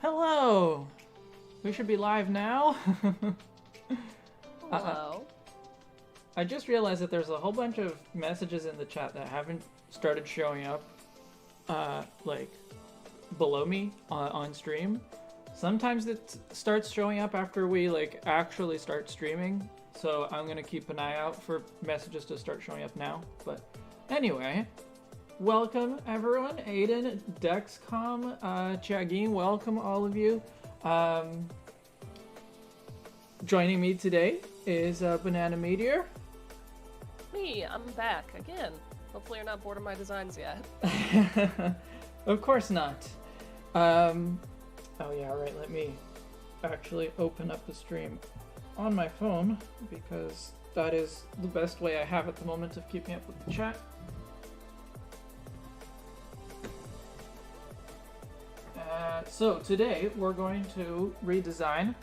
Hello! We should be live now. uh, Hello. I just realized that there's a whole bunch of messages in the chat that haven't started showing up, like, below me on stream. Sometimes it starts showing up after we, like, actually start streaming. So I'm gonna keep an eye out for messages to start showing up now. But anyway, welcome everyone. Aiden, Dexcom, Chagin, welcome all of you. Joining me today is Banana Meteor. Me, I'm back again. Hopefully you're not bored of my designs yet. Of course not. Oh yeah, right, let me actually open up the stream on my phone because that is the best way I have at the moment of keeping up with the chat. So today we're going to redesign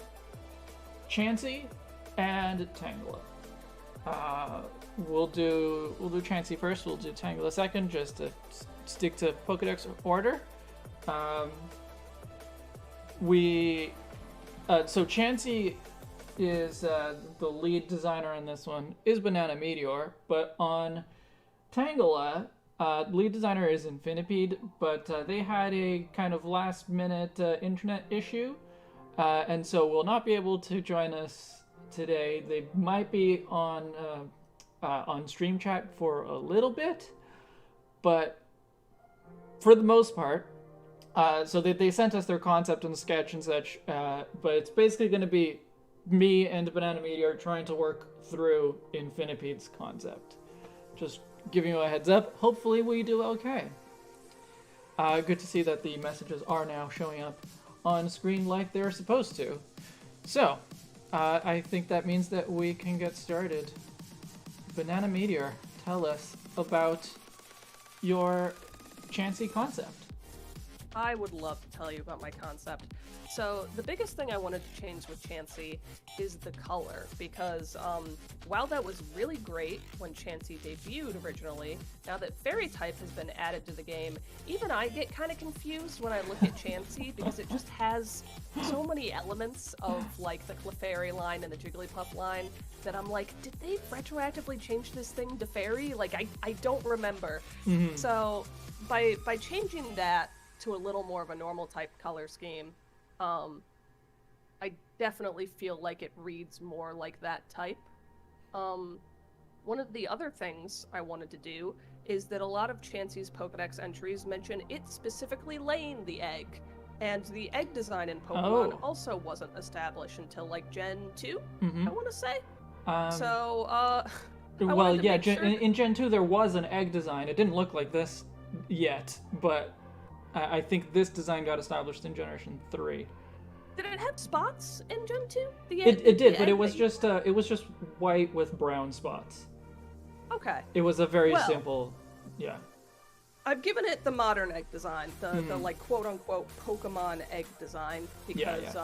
Chansey and Tangela. We'll do Chansey first. We'll do Tangela second, just to stick to Pokédex order. So Chansey is the lead designer in this one is Banana Meteor, but on Tangela, lead designer is Infinipede, but they had a kind of last minute internet issue, and so will not be able to join us today. They might be on stream chat for a little bit, but for the most part, so they sent us their concept and sketch and such, but it's basically going to be me and Banana Meteor trying to work through Infinipede's concept. Just giving you a heads up. Hopefully we do okay. Good to see that the messages are now showing up on screen like they're supposed to. So, I think that means that we can get started. Banana Meteor, tell us about your Chansey concept. I would love to tell you about my concept. So the biggest thing I wanted to change with Chansey is the color, because while that was really great when Chansey debuted originally, now that fairy type has been added to the game, even I get kind of confused when I look at Chansey because it just has so many elements of like the Clefairy line and the Jigglypuff line that I'm like, did they retroactively change this thing to fairy? Like I don't remember. Mm-hmm. So by changing that to a little more of a normal type color scheme, I definitely feel like it reads more like that type. One of the other things I wanted to do is that a lot of Chansey's Pokédex entries mention it specifically laying the egg, and the egg design in Pokemon also wasn't established until like Gen 2, Mm-hmm. I want to say. Well, yeah, in Gen 2 there was an egg design. It didn't look like this yet, but I think this design got established in Generation 3. Did it have spots in Gen 2? It did, but it was just white with brown spots. Okay. It was a very simple, yeah. I've given it the modern egg design, the like quote unquote Pokemon egg design, because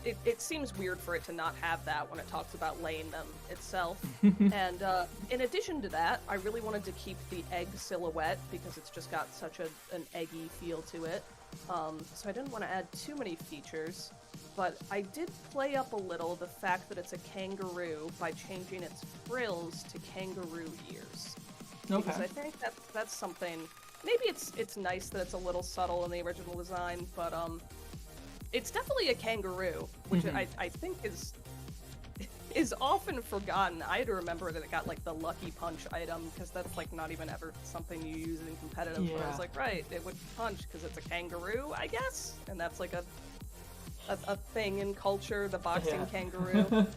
it seems weird for it to not have that when it talks about laying them itself. And in addition to that, I really wanted to keep the egg silhouette because it's just got such an eggy feel to it. So I didn't want to add too many features, but I did play up a little the fact that it's a kangaroo by changing its frills to kangaroo ears. Okay. Because I think that's something. Maybe it's nice that it's a little subtle in the original design, but it's definitely a kangaroo, which I think is often forgotten. I had to remember that it got like the Lucky Punch item, because that's like not even ever something you use in competitive. Yeah. But I was like, right, it would punch because it's a kangaroo, I guess, and that's like a thing in culture, the boxing kangaroo.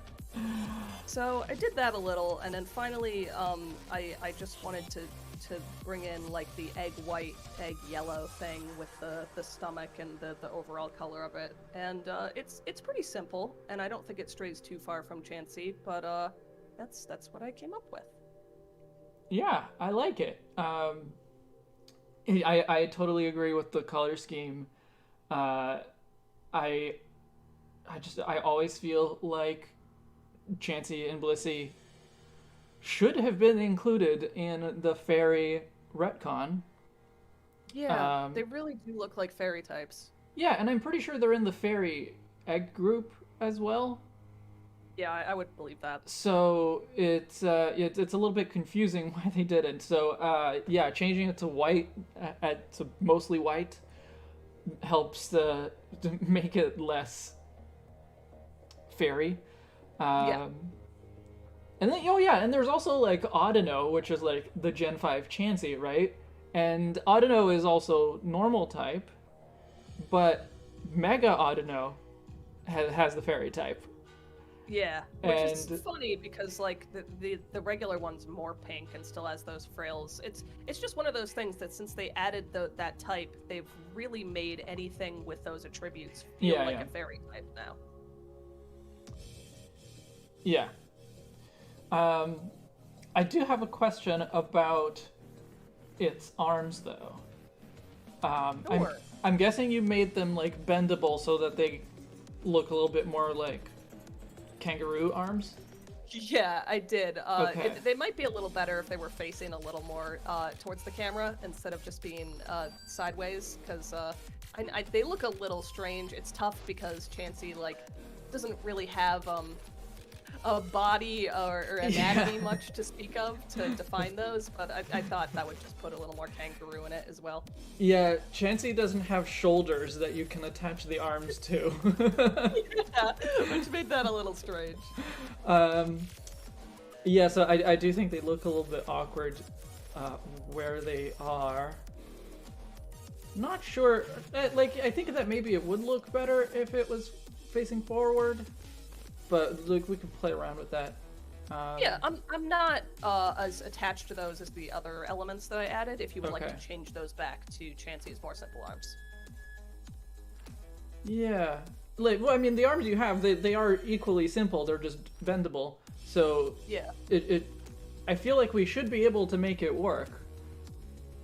So I did that a little, and then finally, I just wanted to bring in like the egg white, egg yellow thing with the stomach and the overall color of it, and it's pretty simple, and I don't think it strays too far from Chansey, but that's what I came up with. Yeah, I like it. I totally agree with the color scheme. I always feel like Chansey and Blissey should have been included in the fairy retcon. Yeah, they really do look like fairy types. Yeah, and I'm pretty sure they're in the fairy egg group as well. Yeah, I would believe that. So it's a little bit confusing why they didn't. So yeah, changing it to white, to mostly white, helps to make it less fairy. Yeah. And then and there's also like Audino, which is like the Gen 5 Chansey, right? And Audino is also normal type, but Mega Audino has the fairy type. Yeah, which is funny because like the regular one's more pink and still has those frills. It's just one of those things that since they added that type, they've really made anything with those attributes feel like a fairy type now. Yeah. I do have a question about its arms though. Sure. I'm guessing you made them like bendable so that they look a little bit more like kangaroo arms? Yeah, I did. Okay. They might be a little better if they were facing a little more towards the camera instead of just being sideways, because they look a little strange. It's tough because Chansey like doesn't really have a body or anatomy much to speak of to define those, but I thought that would just put a little more kangaroo in it as well. Yeah, Chansey doesn't have shoulders that you can attach the arms to. Yeah, which made that a little strange. Yeah, so I do think they look a little bit awkward where they are. Not sure. Like, I think that maybe it would look better if it was facing forward. But look, we can play around with that. Yeah, I'm not as attached to those as the other elements that I added. If you would like to change those back to Chansey's more simple arms. Yeah, like well, I mean, the arms you have, they are equally simple. They're just bendable. So yeah, I feel like we should be able to make it work.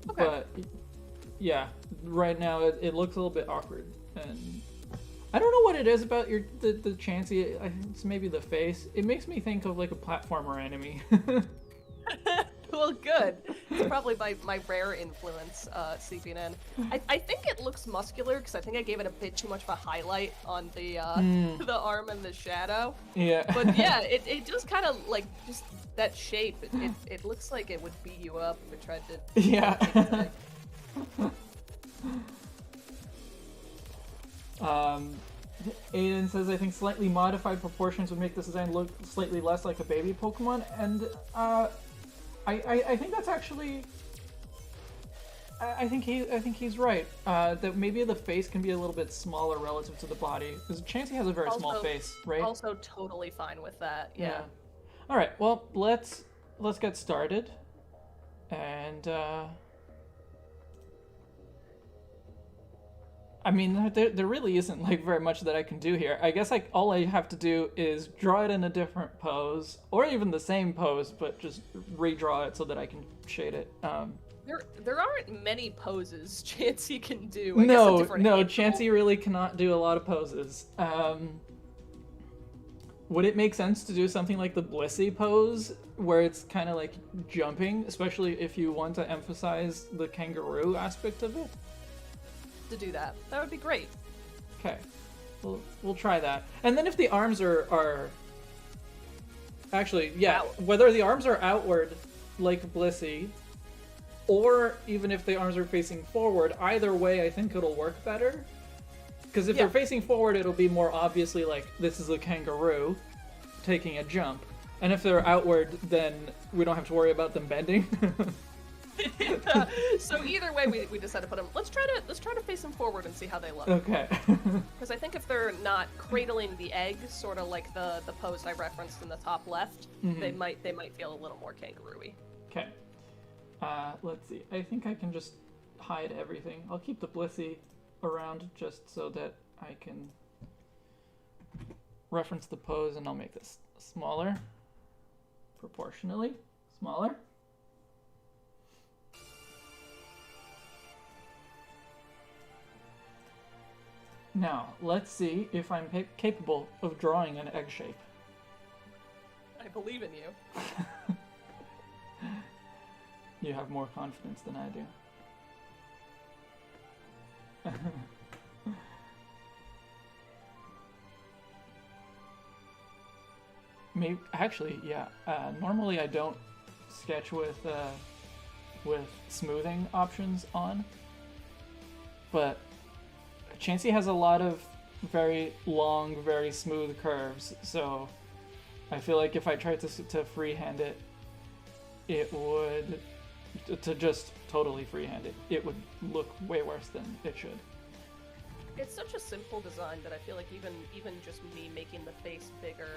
Okay. But yeah, right now it looks a little bit awkward and. I don't know what it is about the Chansey. I think it's maybe the face. It makes me think of like a platformer enemy. Well, good. It's probably my rare influence seeping in. I think it looks muscular because I think I gave it a bit too much of a highlight on the the arm and the shadow. Yeah. But yeah, it just kind of like just that shape. It looks like it would beat you up if it tried to. Yeah. Aiden says, I think slightly modified proportions would make this design look slightly less like a baby Pokemon, and I think that's actually I think he's right. That maybe the face can be a little bit smaller relative to the body, because Chansey has a very small face, right? Also, totally fine with that. Yeah. All right. Well, let's get started, and. I mean, there really isn't like very much that I can do here. I guess like all I have to do is draw it in a different pose, or even the same pose, but just redraw it so that I can shade it. There aren't many poses Chansey can do. No, Chansey really cannot do a lot of poses. Would it make sense to do something like the Blissey pose, where it's kind of like jumping, especially if you want to emphasize the kangaroo aspect of it? To do that would be great. Okay, we'll try that. And then if the arms are actually, yeah, whether the arms are outward like Blissey, or even if the arms are facing forward, either way I think it'll work better. Because if they're facing forward, it'll be more obviously like this is a kangaroo taking a jump, and if they're outward, then we don't have to worry about them bending. So either way, we decided to put them. Let's try to face them forward and see how they look. Okay. Because I think if they're not cradling the egg, sort of like the pose I referenced in the top left, they might feel a little more kangaroo-y. Okay. Let's see. I think I can just hide everything. I'll keep the Blissey around just so that I can reference the pose, and I'll make this smaller, proportionally smaller. Now, let's see if I'm capable of drawing an egg shape. I believe in you. You have more confidence than I do. maybe actually, yeah. Normally I don't sketch with smoothing options on, but Chansey has a lot of very long, very smooth curves, so I feel like if I tried to freehand it, it would, to just totally freehand it, it would look way worse than it should. It's such a simple design that I feel like even just me making the face bigger,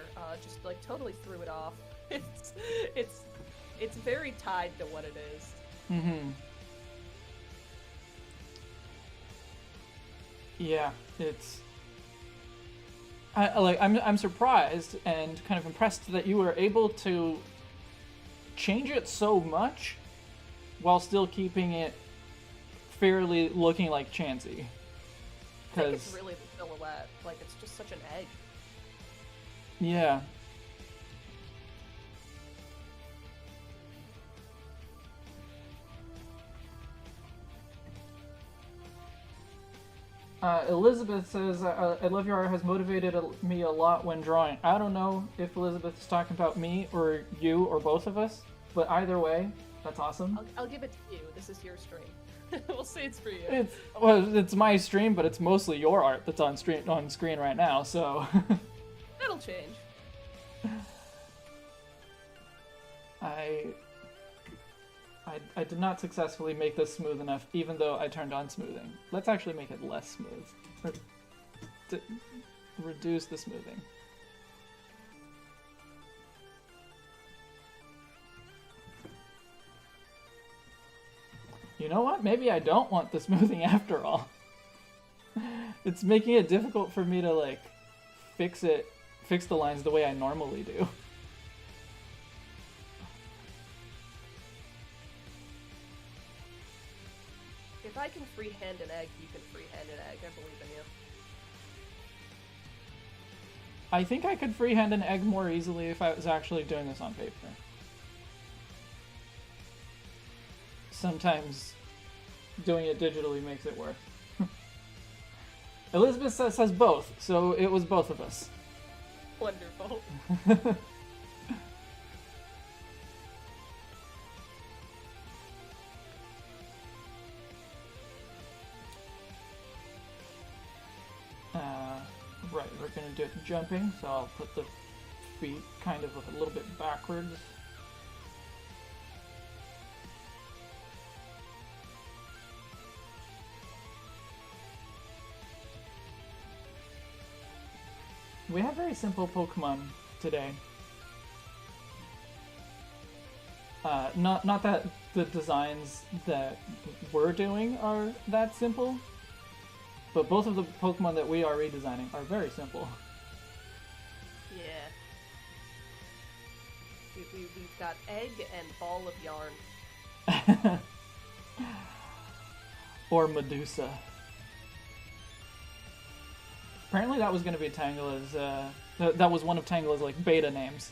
just like totally threw it off. It's very tied to what it is. Mm-hmm. Yeah, it's. I'm surprised and kind of impressed that you were able to change it so much while still keeping it fairly looking like Chansey. I think it's really the silhouette. Like, it's just such an egg. Yeah. Elizabeth says, I love your art, has motivated me a lot when drawing. I don't know if Elizabeth is talking about me or you or both of us, but either way, that's awesome. I'll give it to you. This is your stream. We'll say it's for you. It's my stream, but it's mostly your art that's on screen right now, so... That'll change. I did not successfully make this smooth enough, even though I turned on smoothing. Let's actually make it less smooth. To reduce the smoothing. You know what? Maybe I don't want the smoothing after all. It's making it difficult for me to, like, fix the lines the way I normally do. If I can freehand an egg, you can freehand an egg. I believe in you. I think I could freehand an egg more easily if I was actually doing this on paper. Sometimes doing it digitally makes it worse. Elizabeth says both, so it was both of us. Wonderful. Right, we're gonna do it jumping, so I'll put the feet kind of a little bit backwards. We have very simple Pokémon today. Not that the designs that we're doing are that simple, but both of the Pokemon that we are redesigning are very simple. Yeah. We've got egg and ball of yarn. Or Medusa. Apparently that was going to be Tangela's, that was one of Tangela's, like, beta names.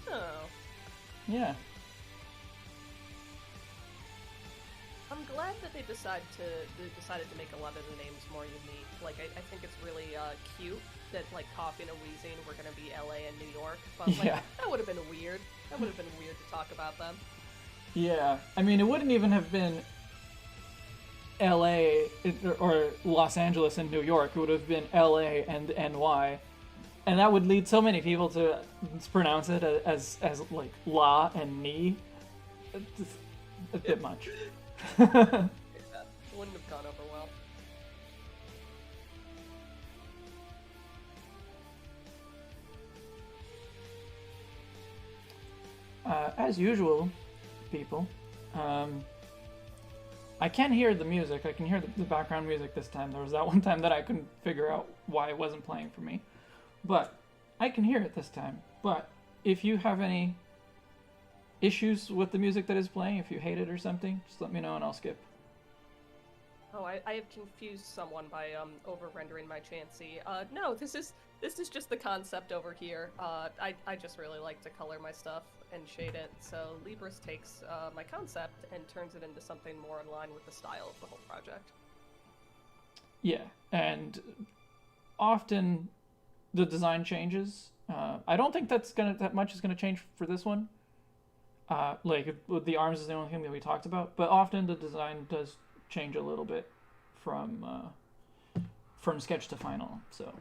Oh. Yeah. I'm glad that they decided to make a lot of the names more unique. Like, I think it's really cute that, like, Coughing and Wheezing were going to be LA and New York. But, like, yeah. That would have been weird. That would have been weird to talk about them. Yeah. I mean, it wouldn't even have been LA or Los Angeles and New York. It would have been LA and NY. And that would lead so many people to pronounce it as like La and Ni. It's a bit much. Yeah, wouldn't have gone over well. As usual, people, I can hear the music. I can hear the background music this time. There was that one time that I couldn't figure out why it wasn't playing for me. But I can hear it this time. But if you have any issues with the music that is playing, if you hate it or something, just let me know and I'll skip. Oh, I have confused someone by over-rendering my Chansey. No, this is just the concept over here. I just really like to color my stuff and shade it, so Libris takes my concept and turns it into something more in line with the style of the whole project. Yeah, and often the design changes. I don't think that much is gonna change for this one. Like the arms is the only thing that we talked about, but often the design does change a little bit from sketch to final. So.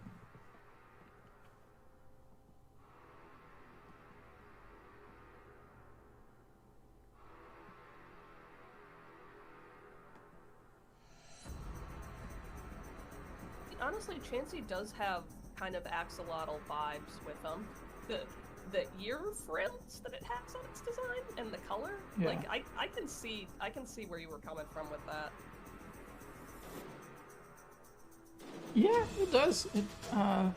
Honestly, Chansey does have kind of axolotl vibes with them. The ear frills that it has on its design and the color, yeah. like I can see where you were coming from with that. Yeah, it does. I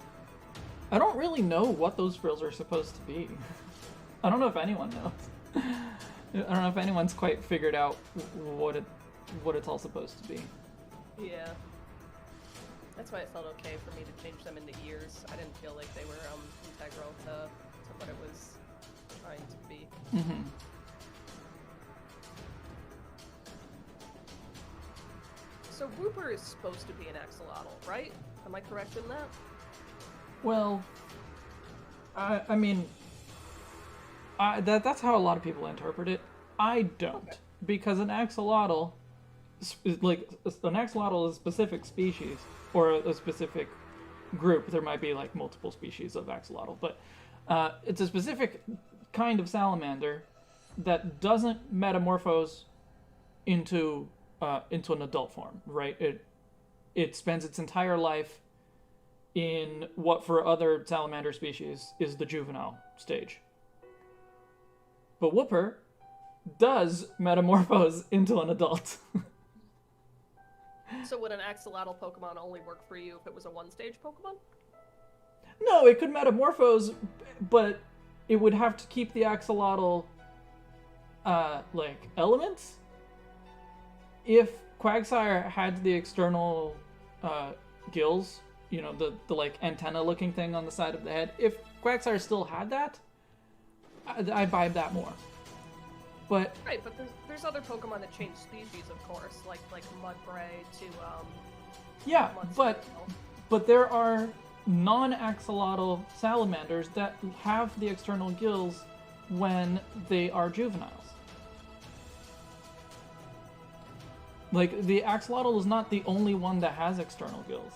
don't really know what those frills are supposed to be. I don't know if anyone knows. I don't know if anyone's quite figured out what it's all supposed to be. Yeah. That's why it felt okay for me to change them into ears. I didn't feel like they were integral to what it was trying to be. Mm-hmm. So Whooper is supposed to be an axolotl, right? Am I correct in that? Well, I mean, that's how a lot of people interpret it. I don't, okay. Because an axolotl is a specific species. Or a specific group. There might be like multiple species of axolotl, but it's a specific kind of salamander that doesn't metamorphose into an adult form, right? It spends its entire life in what for other salamander species is the juvenile stage. But Whooper does metamorphose into an adult. So would an axolotl Pokemon only work for you if it was a one-stage Pokemon? No, it could metamorphose, but it would have to keep the axolotl, elements. If Quagsire had the external, gills, you know, the like antenna-looking thing on the side of the head, if Quagsire still had that, I'd buy that more. But right, but there's other Pokemon that change species, of course, like Mudbray to yeah, but there are non-axolotl salamanders that have the external gills when they are juveniles. Like the axolotl is not the only one that has external gills.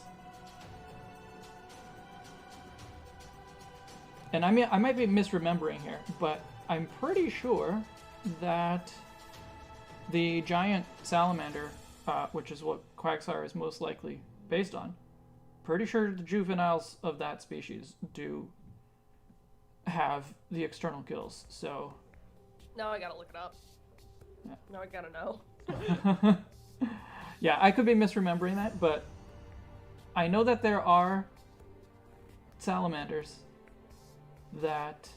And I might be misremembering here, but I'm pretty sure that the giant salamander, which is what Quagsire is most likely based on, pretty sure the juveniles of that species do have the external gills, so... Now I gotta look it up. Yeah. Now I gotta know. Yeah, I could be misremembering that, but I know that there are salamanders that...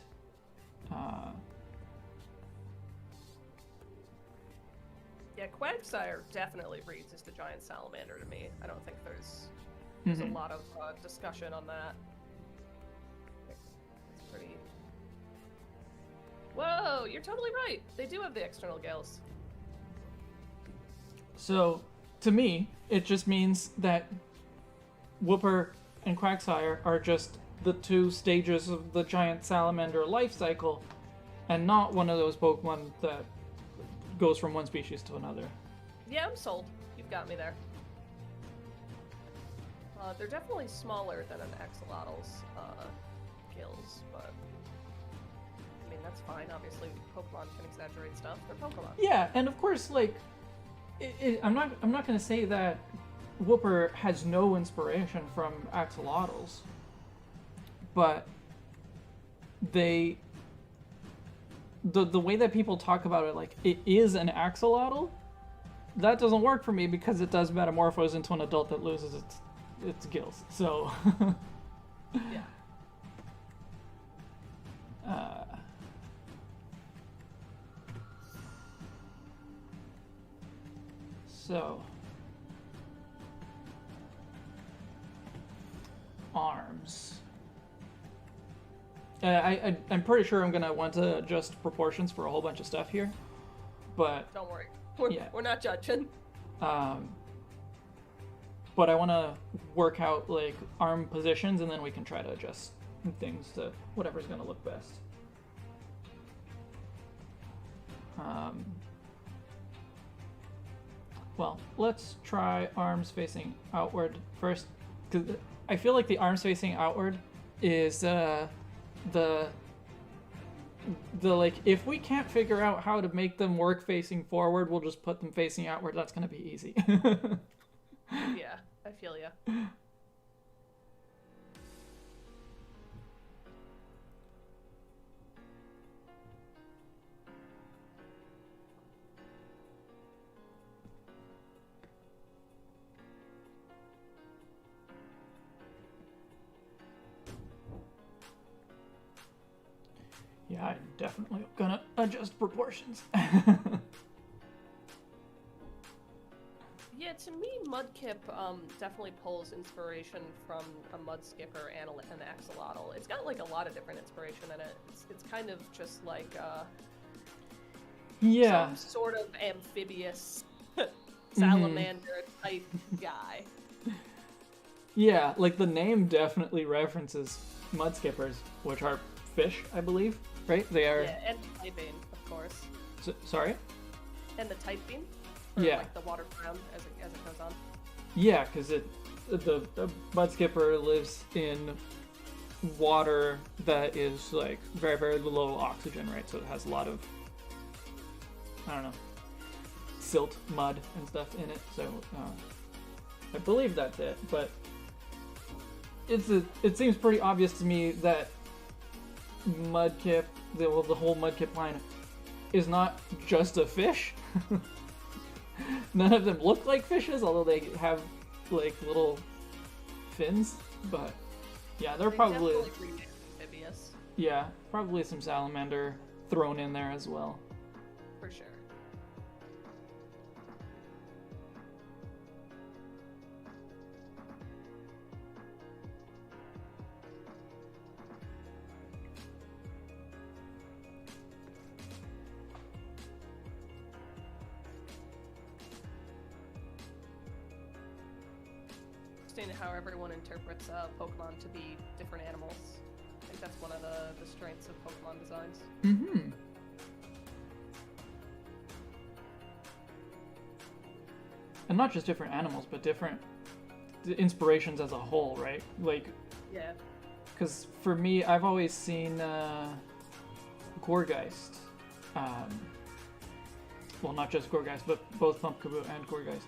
Yeah, Quagsire definitely reads as the giant salamander to me. I don't think there's a lot of discussion on that. It's pretty... Whoa, you're totally right. They do have the external gills. So, to me, it just means that Whooper and Quagsire are just the two stages of the giant salamander life cycle, and not one of those Pokemon that goes from one species to another. Yeah, I'm sold. You've got me there. They're definitely smaller than an axolotl's gills, but I mean that's fine. Obviously, Pokemon can exaggerate stuff. They're Pokemon. Yeah, and of course, like, I'm not gonna say that Whooper has no inspiration from axolotls, but the way that people talk about it, like it is an axolotl, that doesn't work for me because it does metamorphose into an adult that loses its gills. So yeah. So arms. I'm pretty sure I'm gonna want to adjust proportions for a whole bunch of stuff here, but don't worry, we're not judging. but I want to work out like arm positions, and then we can try to adjust things to whatever's going to look best. Well, let's try arms facing outward first, because I feel like the arms facing outward is the like, if we can't figure out how to make them work facing forward, we'll just put them facing outward. That's going to be easy. Yeah, I feel ya. Yeah, I'm definitely gonna adjust proportions. Yeah, to me, Mudkip definitely pulls inspiration from a mud skipper and an axolotl. It's got like a lot of different inspiration in it. It's kind of just like yeah, some sort of amphibious salamander type guy. Yeah, like the name definitely references mud skippers, which are fish, I believe, right? They are. Yeah, and the type bean, of course. Sorry? And the type bean. Or yeah. like the water crown as it goes on. Yeah, because the mud skipper lives in water that is like very, very low oxygen, right? So it has a lot of, I don't know, silt, mud, and stuff in it. So I believe that's it, but it seems pretty obvious to me that Mudkip, the whole Mudkip line, is not just a fish. None of them look like fishes, although they have like little fins. But yeah, they're probably amphibious. Yeah, probably some salamander thrown in there as well. For sure. How everyone interprets Pokemon to be different animals. I think that's one of the strengths of Pokemon designs. Mm-hmm. And not just different animals, but different inspirations as a whole, right? Like, yeah. Because for me, I've always seen Gorgeist. Well, not just Gorgeist, but both Pumpkaboo and Gorgeist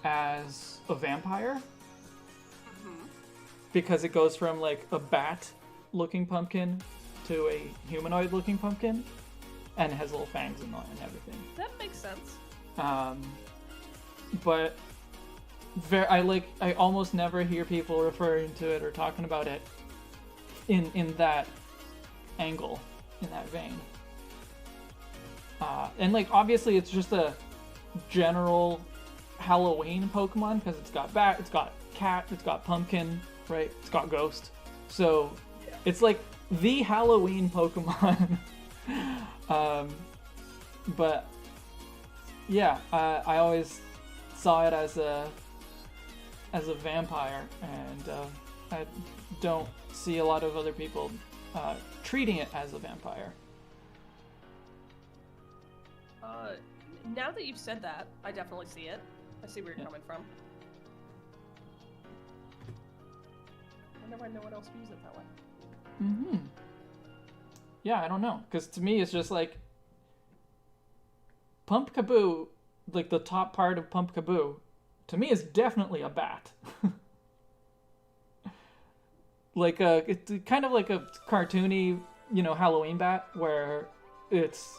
as a vampire. Because it goes from like a bat-looking pumpkin to a humanoid-looking pumpkin, and it has little fangs and everything. That makes sense. But I almost never hear people referring to it or talking about it in that angle, in that vein. And like obviously it's just a general Halloween Pokemon because it's got bat, it's got cat, it's got pumpkin. Right, it's got ghost, so yeah. It's like the Halloween Pokemon. But yeah, I always saw it as a vampire, and I don't see a lot of other people treating it as a vampire. Now that you've said that, I definitely see it. I see where you're coming from. I wonder why no one else views it that way. Mm-hmm. Yeah, I don't know. Because to me, it's just like Pumpkaboo, like the top part of Pumpkaboo, to me is definitely a bat. Like it's kind of like a cartoony, Halloween bat, where it's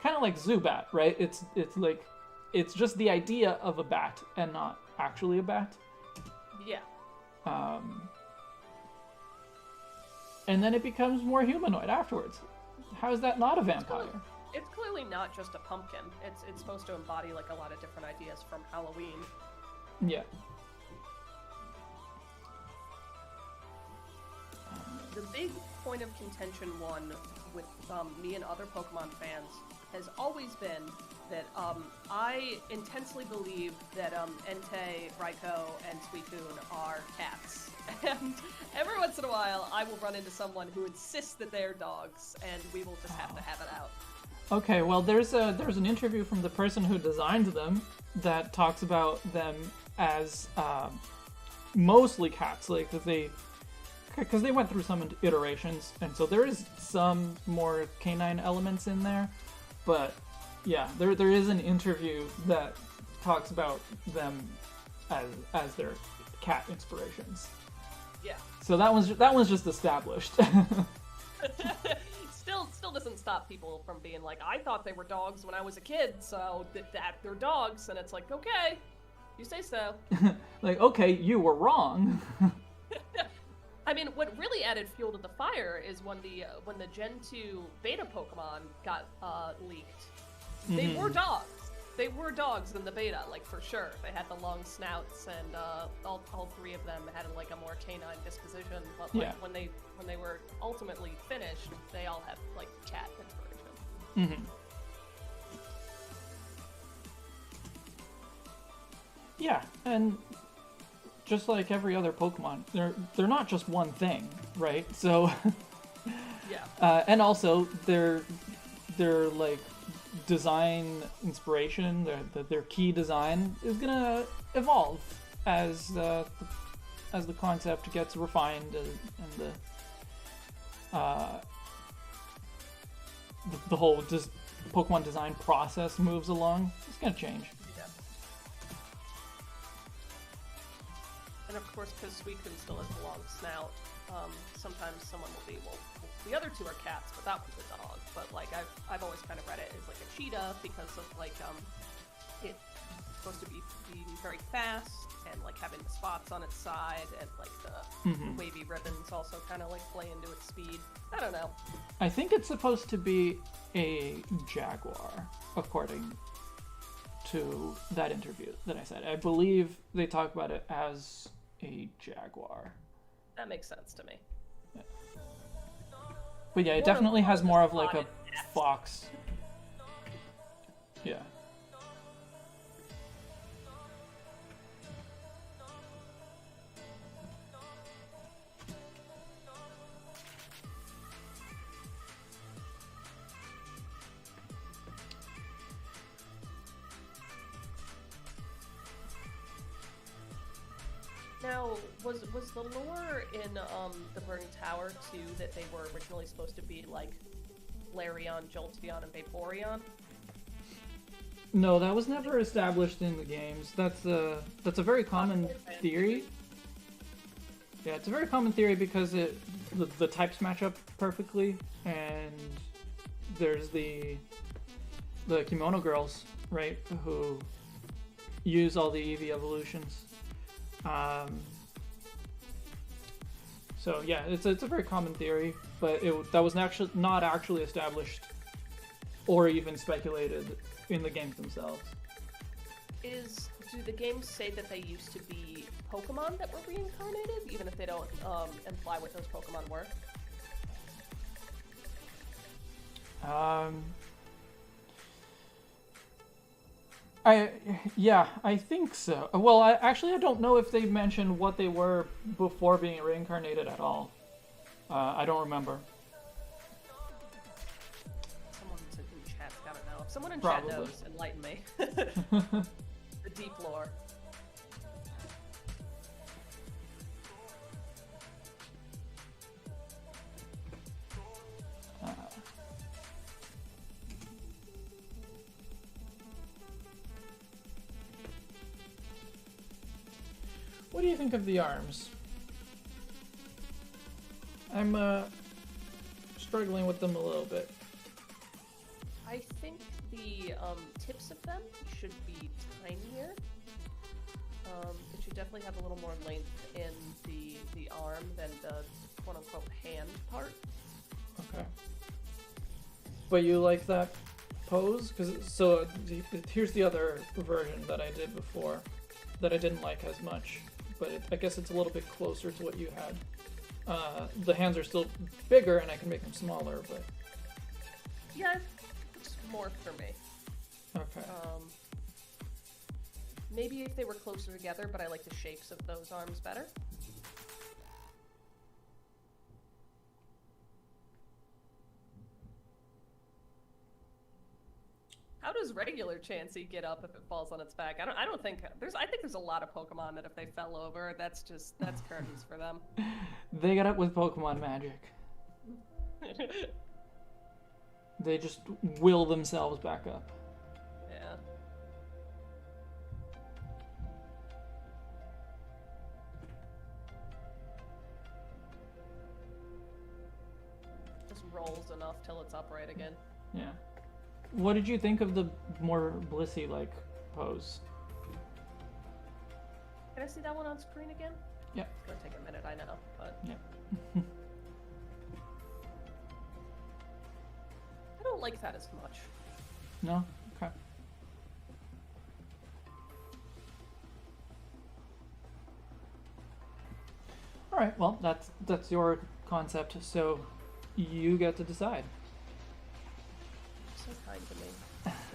kind of like Zubat, right? It's like it's just the idea of a bat and not actually a bat. Yeah. And then it becomes more humanoid afterwards. How is that not a vampire? It's clearly not just a pumpkin. It's supposed to embody like a lot of different ideas from Halloween. Yeah. The big point of contention with me and other Pokemon fans has always been that I intensely believe that Entei, Raiko, and Suicune are cats. And every once in a while, I will run into someone who insists that they're dogs, and we will just have to have it out. Okay, well, there's an interview from the person who designed them that talks about them as mostly cats, like because they went through some iterations, and so there is some more canine elements in there, but yeah, there is an interview that talks about them as their cat inspirations. Yeah. So that one's just established. Still doesn't stop people from being like, I thought they were dogs when I was a kid, so that they're dogs, and it's like, okay, you say so. Like, okay, you were wrong. I mean, what really added fuel to the fire is when the Gen 2 beta Pokemon got leaked. They were dogs. They were dogs in the beta, like, for sure. They had the long snouts, and all three of them had like a more canine disposition. But like, when they were ultimately finished, they all have like cat inspiration. Mm-hmm. Yeah, and just like every other Pokemon, they're not just one thing, right? So yeah. And also their like design inspiration, their key design is gonna evolve as the concept gets refined and the whole Pokemon design process moves along. It's gonna change. Yeah. And of course, because Suicune still has a long snout, sometimes someone will be, well, the other two are cats, but that one's a dog. But like I've always kind of read it as like a cheetah because of like it's supposed to be being very fast and like having the spots on its side, and like the wavy ribbons also kind of like play into its speed. I don't know. I think it's supposed to be a jaguar, according to that interview that I said. I believe they talk about it as a jaguar. That makes sense to me. Yeah. But yeah, it definitely has more of like a fox. Yeah. Now, was the lore in the Burning Tower too that they were originally supposed to be like Larion, Jolteon, and Vaporeon? No, that was never established in the games. That's a very common theory. Yeah, it's a very common theory because the types match up perfectly, and there's the Kimono girls, right, who use all the Eevee evolutions. So yeah, it's a very common theory, but that was not actually established or even speculated in the games themselves. Do the games say that they used to be Pokemon that were reincarnated, even if they don't imply what those Pokemon were? I think so. Well, I don't know if they mentioned what they were before being reincarnated at all. I don't remember. Someone in chat's gotta know. If someone in Probably. chat knows, enlighten me. The deep lore. What do you think of the arms? I'm struggling with them a little bit. I think the tips of them should be tinier. It should definitely have a little more length in the arm than the quote-unquote hand part. Okay. But you like that pose? Here's the other version that I did before that I didn't like as much, but I guess it's a little bit closer to what you had. The hands are still bigger and I can make them smaller, but... Yeah, it's more for me. Okay. Maybe if they were closer together, but I like the shapes of those arms better. How does regular Chansey get up if it falls on its back? I don't think I think there's a lot of Pokemon that if they fell over, that's curtains for them. They get up with Pokemon magic. They just will themselves back up. Yeah. Just rolls enough till it's upright again. Yeah. What did you think of the more Blissey-like pose? Can I see that one on screen again? Yep. It's gonna take a minute, I know, but... Yep. I don't like that as much. No? Okay. Alright, well, that's your concept, so you get to decide. So kind to me.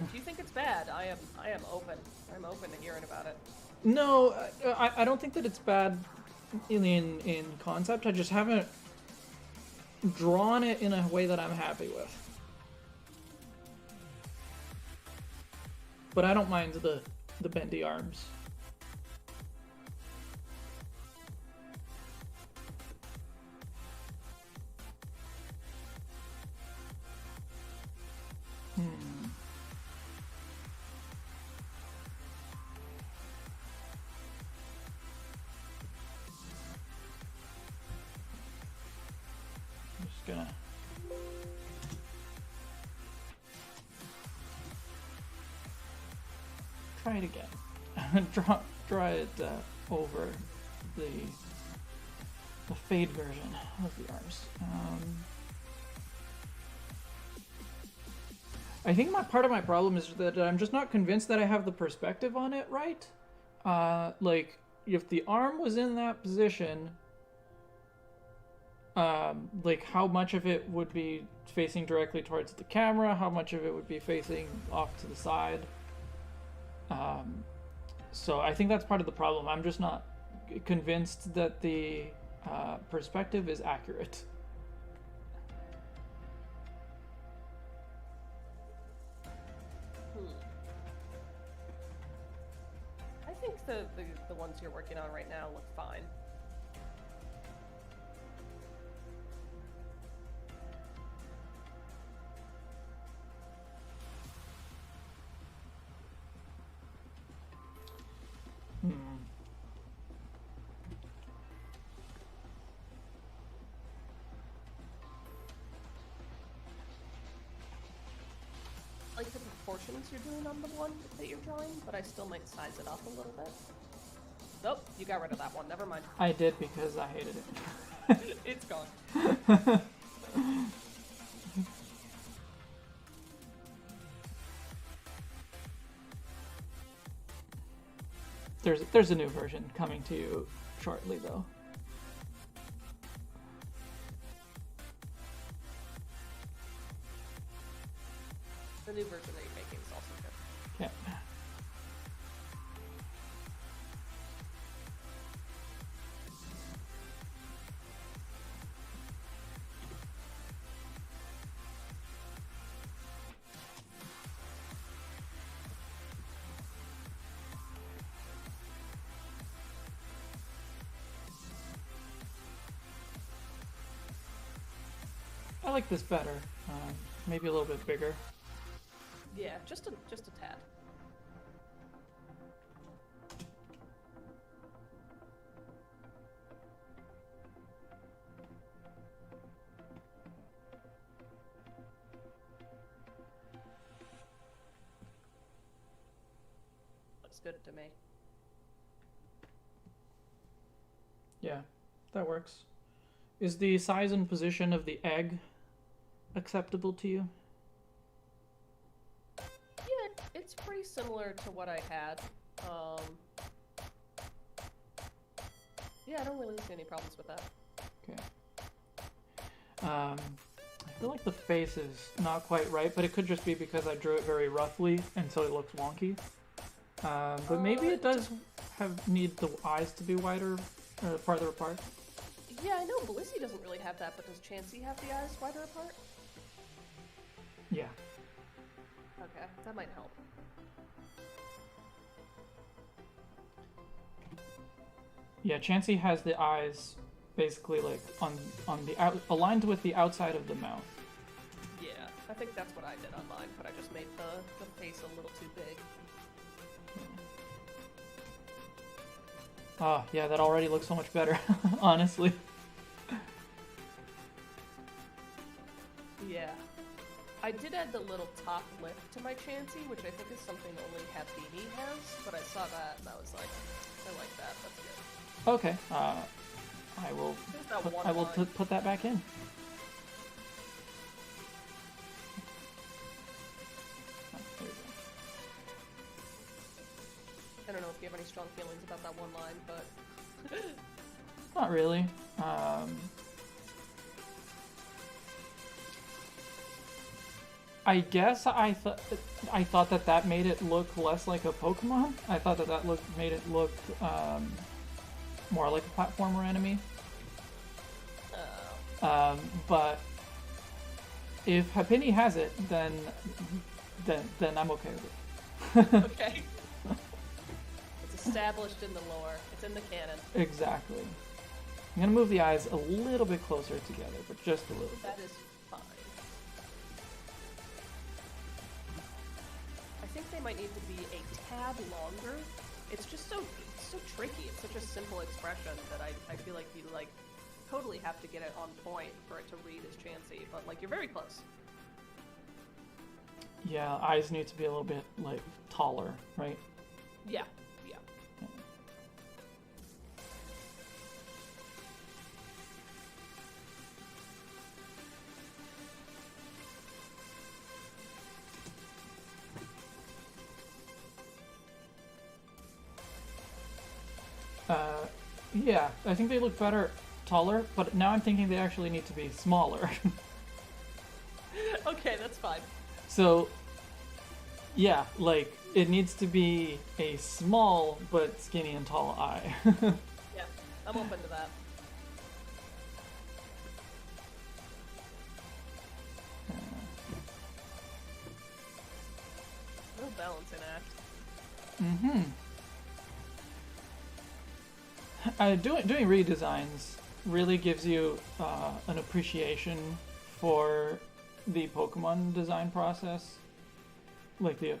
If you think it's bad, I am open. I'm open to hearing about it. No, I don't think that it's bad in concept. I just haven't drawn it in a way that I'm happy with. But I don't mind the bendy arms. I'm just gonna try it again. draw it over the fade version of the arms. I think part of my problem is that I'm just not convinced that I have the perspective on it right. Like, if the arm was in that position, like how much of it would be facing directly towards the camera, how much of it would be facing off to the side. So I think that's part of the problem. I'm just not convinced that the perspective is accurate. I think the ones you're working on right now look fine. I like the proportions you're doing on the one that you're drawing, but I still might size it up a little bit. Nope, you got rid of that one. Never mind. I did because I hated it. It's gone. There's a new version coming to you shortly, though. The new version that you're making is also good. Yeah. I like this better. Maybe a little bit bigger. Yeah, just a tad. Looks good to me. Yeah, that works. Is the size and position of the egg acceptable to you? Yeah, it's pretty similar to what I had. Yeah, I don't really see any problems with that. Okay. feel like the face is not quite right, but it could just be because I drew it very roughly, and so it looks wonky. But maybe it does need the eyes to be wider, or farther apart. Yeah, I know Blissey doesn't really have that, but does Chansey have the eyes wider apart? Yeah. Okay, that might help. Yeah, Chansey has the eyes basically like on the aligned with the outside of the mouth. Yeah, I think that's what I did on mine, but I just made the face a little too big. Oh, yeah, that already looks so much better, honestly. Yeah. I did add the little top lip to my Chansey, which I think is something only Happini has, but I saw that and I was like, I like that, that's good. Okay, I will put that back in. Oh, there we go. I don't know if you have any strong feelings about that one line, but... Not really. I guess I thought that made it look less like a Pokémon. I thought that made it look more like a platformer enemy. But if Happini has it, then I'm okay with it. Okay. It's established in the lore. It's in the canon. Exactly. I'm gonna move the eyes a little bit closer together, but just a little bit. That is fine. I think they might need to be a tad longer. It's just so tricky. It's such a simple expression that I feel like you like totally have to get it on point for it to read as Chansey, but like you're very close. Yeah, eyes need to be a little bit like taller, right? Yeah. Yeah, I think they look better taller, but now I'm thinking they actually need to be smaller. Okay, that's fine. So, yeah, like, it needs to be a small but skinny and tall eye. Yeah, I'm open to that. No balancing act. Mm-hmm. Doing redesigns really gives you an appreciation for the Pokemon design process, like the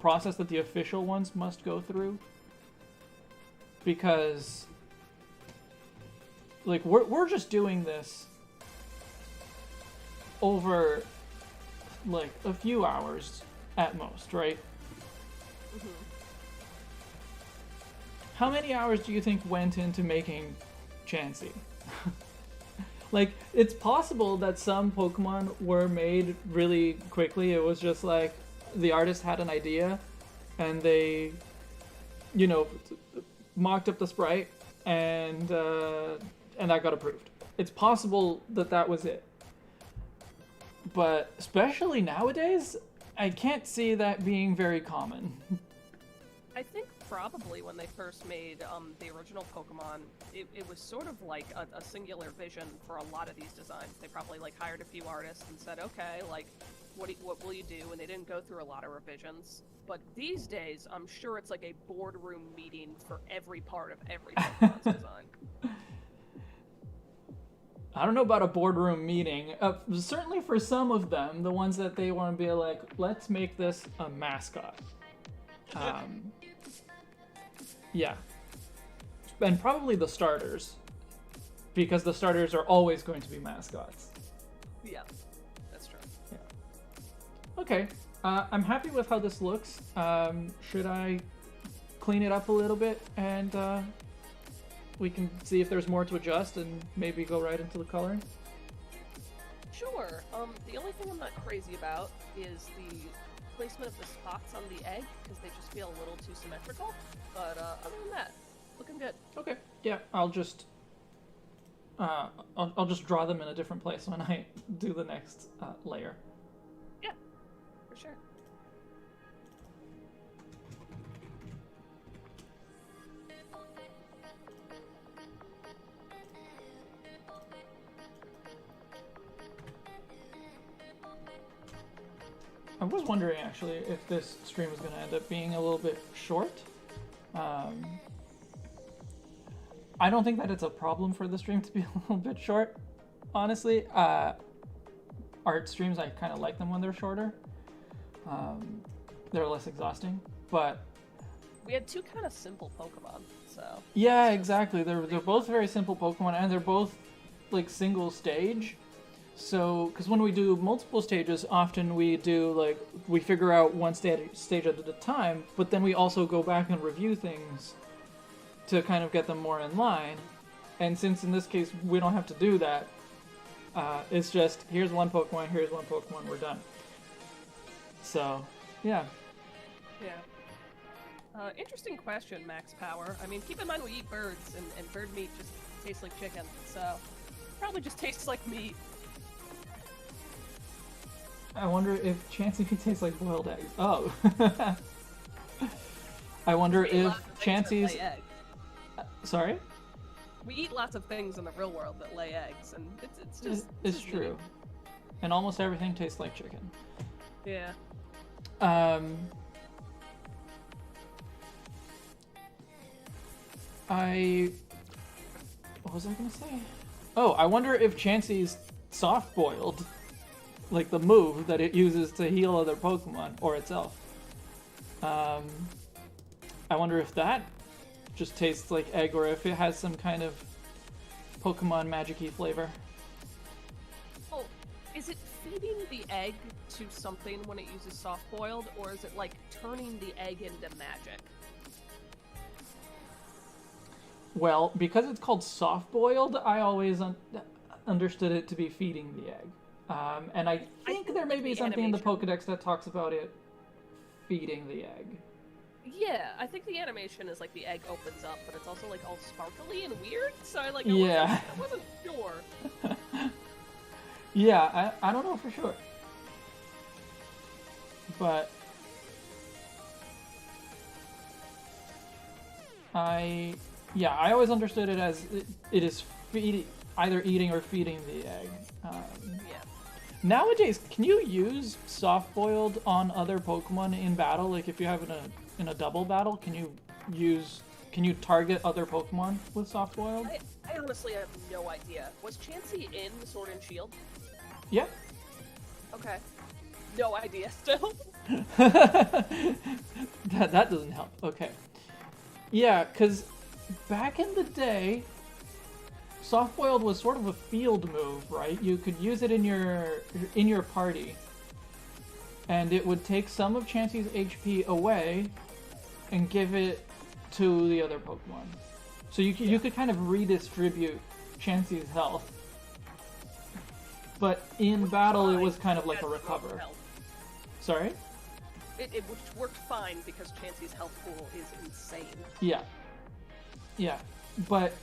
process that the official ones must go through, because like we're just doing this over like a few hours at most, right? Mm-hmm. How many hours do you think went into making Chansey? Like, it's possible that some Pokemon were made really quickly. It was just like the artist had an idea and they, you know, mocked up the sprite and that got approved. It's possible that was it. But especially nowadays, I can't see that being very common. I think probably when they first made the original Pokemon, it was sort of like a singular vision for a lot of these designs. They probably like hired a few artists and said, okay, like, what will you do? And they didn't go through a lot of revisions. But these days, I'm sure it's like a boardroom meeting for every part of every Pokemon's design. I don't know about a boardroom meeting. Certainly for some of them, the ones that they want to be like, let's make this a mascot. Yeah. And probably the starters, because the starters are always going to be mascots. Yeah, that's true. Yeah. Okay, I'm happy with how this looks. Should I clean it up a little bit and we can see if there's more to adjust and maybe go right into the coloring? Sure. The only thing I'm not crazy about is the placement of the spots on the egg, because they just feel a little too symmetrical. But other than that, looking good. Okay, yeah, I'll just I'll just draw them in a different place when I do the next layer. Yeah, for sure. I was wondering, actually, if this stream is going to end up being a little bit short. I don't think that it's a problem for the stream to be a little bit short, honestly. Art streams, I kind of like them when they're shorter. They're less exhausting, but... We had two kind of simple Pokemon, so... Yeah, exactly. They're both very simple Pokemon, and they're both, like, single stage. So, because when we do multiple stages, often we do, like, we figure out one stage at a time, but then we also go back and review things to kind of get them more in line. And since in this case we don't have to do that, it's just, here's one Pokemon, we're done. So, yeah. Yeah. Interesting question, Max Power. I mean, keep in mind we eat birds, and bird meat just tastes like chicken, so probably just tastes like meat. I wonder if Chansey could taste like boiled eggs. Oh. I wonder if Chansey's... Sorry? We eat lots of things in the real world that lay eggs, and it's just... It's true. Neat. And almost everything tastes like chicken. Yeah. What was I gonna say? Oh, I wonder if Chansey's soft-boiled, like the move that it uses to heal other Pokemon, or itself. I wonder if that just tastes like egg, or if it has some kind of Pokemon magic-y flavor. Oh, is it feeding the egg to something when it uses soft-boiled, or is it like turning the egg into magic? Well, because it's called soft-boiled, I always understood it to be feeding the egg. And I think there may be something in the Pokedex that talks about it feeding the egg. Yeah, I think the animation is like the egg opens up, but it's also like all sparkly and weird, so I wasn't sure. Yeah, I don't know for sure. But I always understood it as it is either eating or feeding the egg. Yeah. Nowadays, can you use soft-boiled on other Pokemon in battle? Like if you have in a double battle, can you target other Pokemon with soft-boiled? I honestly have no idea. Was Chansey in Sword and Shield? Yeah. Okay. No idea still. that doesn't help. Okay. Yeah, because back in the day, soft-boiled was sort of a field move, right? You could use it in your party, and it would take some of Chansey's HP away and give it to the other Pokemon. So you could kind of redistribute Chansey's health. But in battle, it was kind of like a recover. Sorry? It worked fine because Chansey's health pool is insane. Yeah. Yeah. But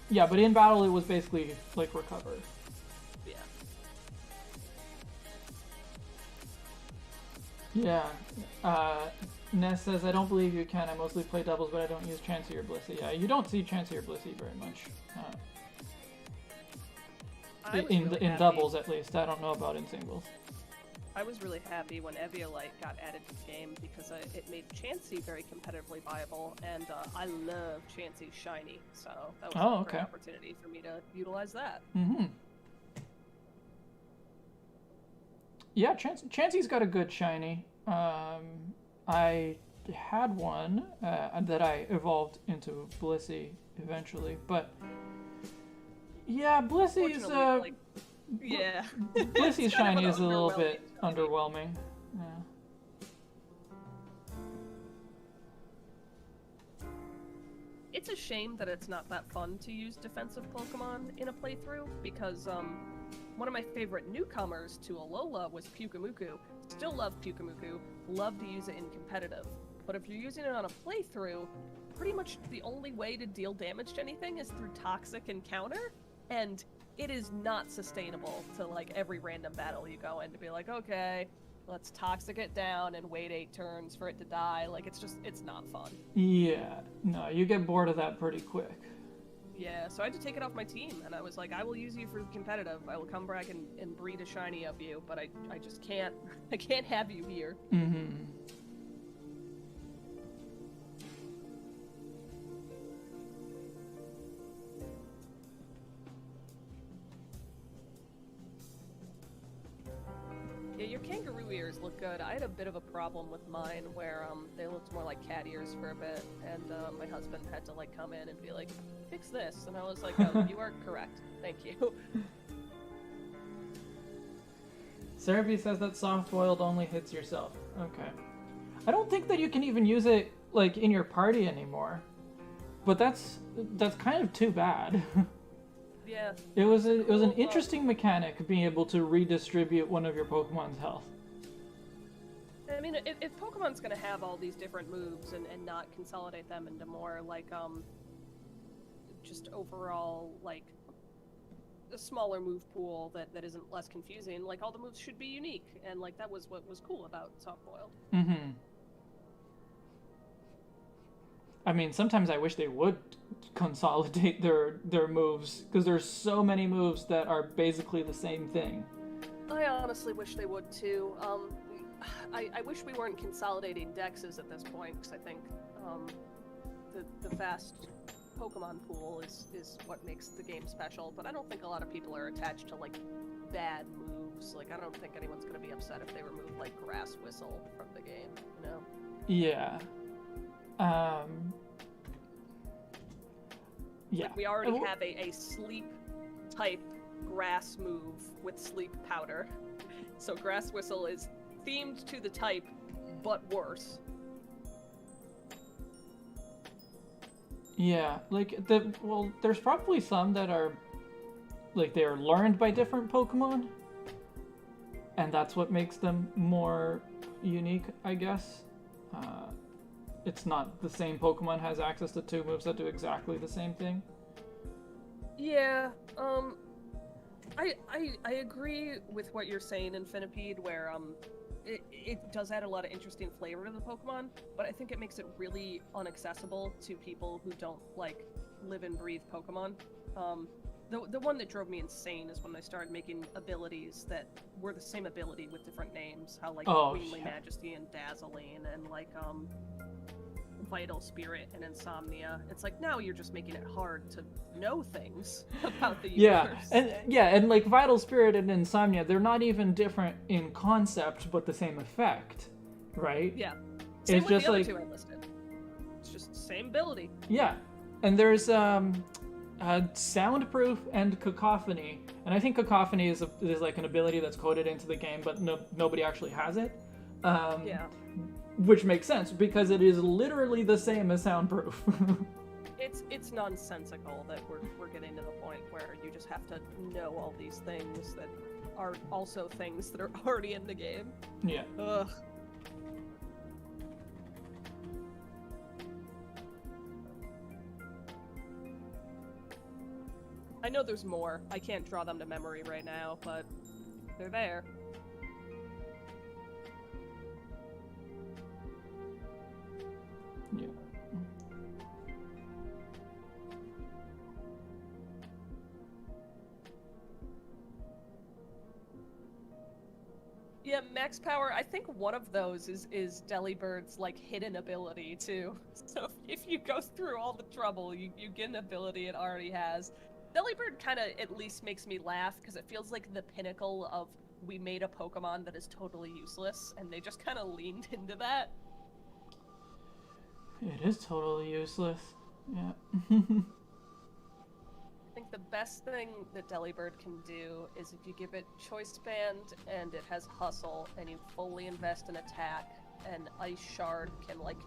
in battle, it was basically like recover. Yeah. Yeah. Ness says, I don't believe you can. I mostly play doubles, but I don't use Chansey or Blissey. Yeah, you don't see Chansey or Blissey very much. In doubles, at least. I don't know about in singles. I was really happy when Eviolite got added to the game because it made Chansey very competitively viable, and I love Chansey's shiny, so that was a great opportunity for me to utilize that. Mm-hmm. Yeah, Chansey's got a good shiny. I had one that I evolved into Blissey eventually, but yeah, Blissey's yeah. Blissey's shiny is a little bit underwhelming. Yeah. It's a shame that it's not that fun to use defensive Pokemon in a playthrough, because one of my favorite newcomers to Alola was Pyukumuku. Still love Pyukumuku, love to use it in competitive. But if you're using it on a playthrough, pretty much the only way to deal damage to anything is through Toxic Encounter. and it is not sustainable to, like, every random battle you go in to be like, okay, let's toxic it down and wait 8 turns for it to die. Like, it's not fun. Yeah, no, you get bored of that pretty quick. Yeah, so I had to take it off my team, and I was like, I will use you for competitive. I will come back and breed a shiny of you, but I just can't, I can't have you here. Mm-hmm. Yeah, your kangaroo ears look good. I had a bit of a problem with mine where they looked more like cat ears for a bit, and my husband had to like come in and be like, fix this, and I was like, oh, you are correct. Thank you. Cerebi says that soft-boiled only hits yourself. Okay. I don't think that you can even use it like in your party anymore. But that's kind of too bad. Yeah. It was an interesting mechanic being able to redistribute one of your Pokemon's health. I mean, if Pokemon's gonna have all these different moves and not consolidate them into more like just overall like a smaller move pool that isn't less confusing, like all the moves should be unique, and like that was what was cool about Soft Boiled. Mm-hmm. I mean, sometimes I wish they would consolidate their moves, because there's so many moves that are basically the same thing. I honestly wish they would too. I wish we weren't consolidating dexes at this point, because I think the fast Pokemon pool is what makes the game special, but I don't think a lot of people are attached to like bad moves. Like, I don't think anyone's going to be upset if they remove like Grass Whistle from the game, you know? Yeah. Yeah. Like, we already have a sleep type grass move with sleep powder. So Grass Whistle is themed to the type, but worse. Yeah, like there's probably some that are like they are learned by different Pokemon, and that's what makes them more unique, I guess. It's not the same Pokemon has access to 2 moves that do exactly the same thing. Yeah, I agree with what you're saying, Infinipede, where it does add a lot of interesting flavor to the Pokemon, but I think it makes it really unaccessible to people who don't like live and breathe Pokemon. The one that drove me insane is when I started making abilities that were the same ability with different names. How like Queenly Majesty and Dazzling and like Vital Spirit and Insomnia. It's like, now you're just making it hard to know things about the universe. And like Vital Spirit and Insomnia, they're not even different in concept, but the same effect, right? Yeah. Same it's with just the other like 2 I listed. It's just the same ability. Yeah, and there's Soundproof and Cacophony, and I think Cacophony is like an ability that's coded into the game, but nobody actually has it. Yeah. Which makes sense, because it is literally the same as Soundproof. It's nonsensical that we're getting to the point where you just have to know all these things that are also things that are already in the game. Yeah. Ugh. I know there's more. I can't draw them to memory right now, but they're there. Yeah. Yeah, max power, I think one of those is Delibird's like hidden ability too. So if you go through all the trouble, you get an ability it already has. Delibird kind of at least makes me laugh because it feels like the pinnacle of we made a Pokemon that is totally useless, and they just kind of leaned into that. It is totally useless. Yeah. I think the best thing that Delibird can do is if you give it Choice Band and it has Hustle, and you fully invest in attack, and Ice Shard can, like,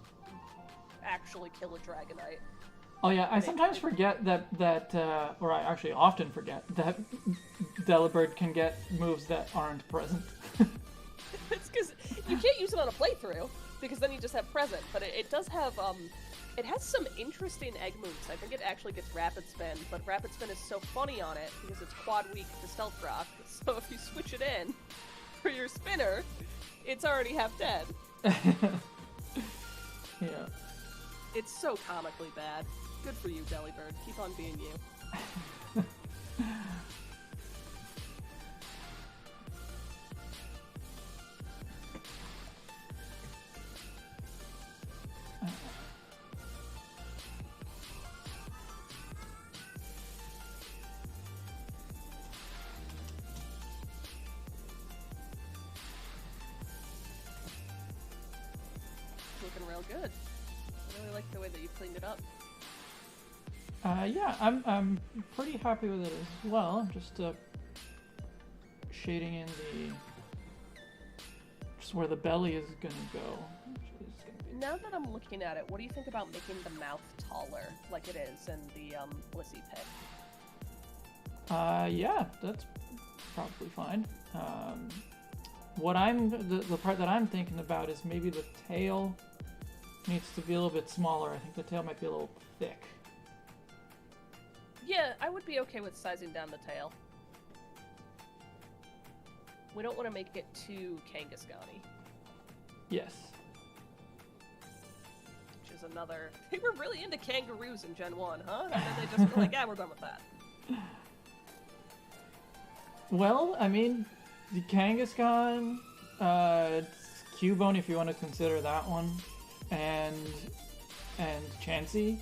actually kill a Dragonite. Oh yeah, I sometimes forget that or I actually often forget that Delibird can get moves that aren't present. It's because you can't use it on a playthrough, because then you just have present, but it does have It has some interesting egg moves. I think it actually gets Rapid Spin, but Rapid Spin is so funny on it because it's quad weak to Stealth Rock, so if you switch it in for your spinner, it's already half dead. Yeah. It's so comically bad. Good for you, Delibird. Keep on being you. Looking real good. I really like the way that you cleaned it up. Yeah, I'm pretty happy with it as well. Just shading in just where the belly is gonna go. Now that I'm looking at it, what do you think about making the mouth taller, like it is in the Blissey pick? Yeah, that's probably fine. The part that I'm thinking about is maybe the tail needs to be a little bit smaller. I think the tail might be a little thick. Yeah, I would be okay with sizing down the tail. We don't want to make it too Kangaskhan-y. Yes. Which is another... They were really into kangaroos in Gen 1, huh? And then they just were like, yeah, we're done with that. Well, I mean, the Kangaskhan, Cubone, if you want to consider that one, and Chansey,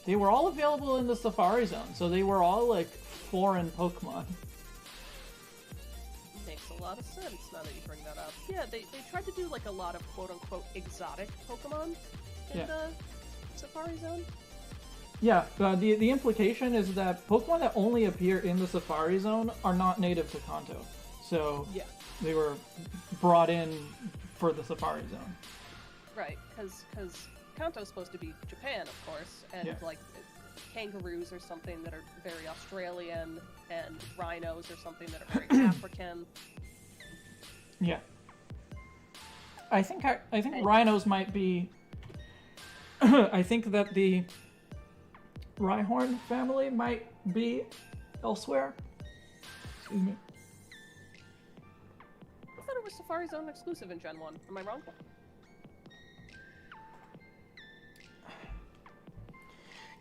they were all available in the Safari Zone, so they were all, like, foreign Pokemon. Makes a lot of sense now that you bring that up. Yeah, they tried to do, like, a lot of quote-unquote exotic Pokemon in the Safari Zone. Yeah, the implication is that Pokemon that only appear in the Safari Zone are not native to Kanto. So they were brought in for the Safari Zone. Right, because Kanto's supposed to be Japan, of course, and like kangaroos are something that are very Australian, and rhinos are something that are very African. Yeah, I think rhinos might be. I think that the Rhyhorn family might be elsewhere. Excuse me. I thought it was Safari Zone exclusive in Gen 1. Am I wrong?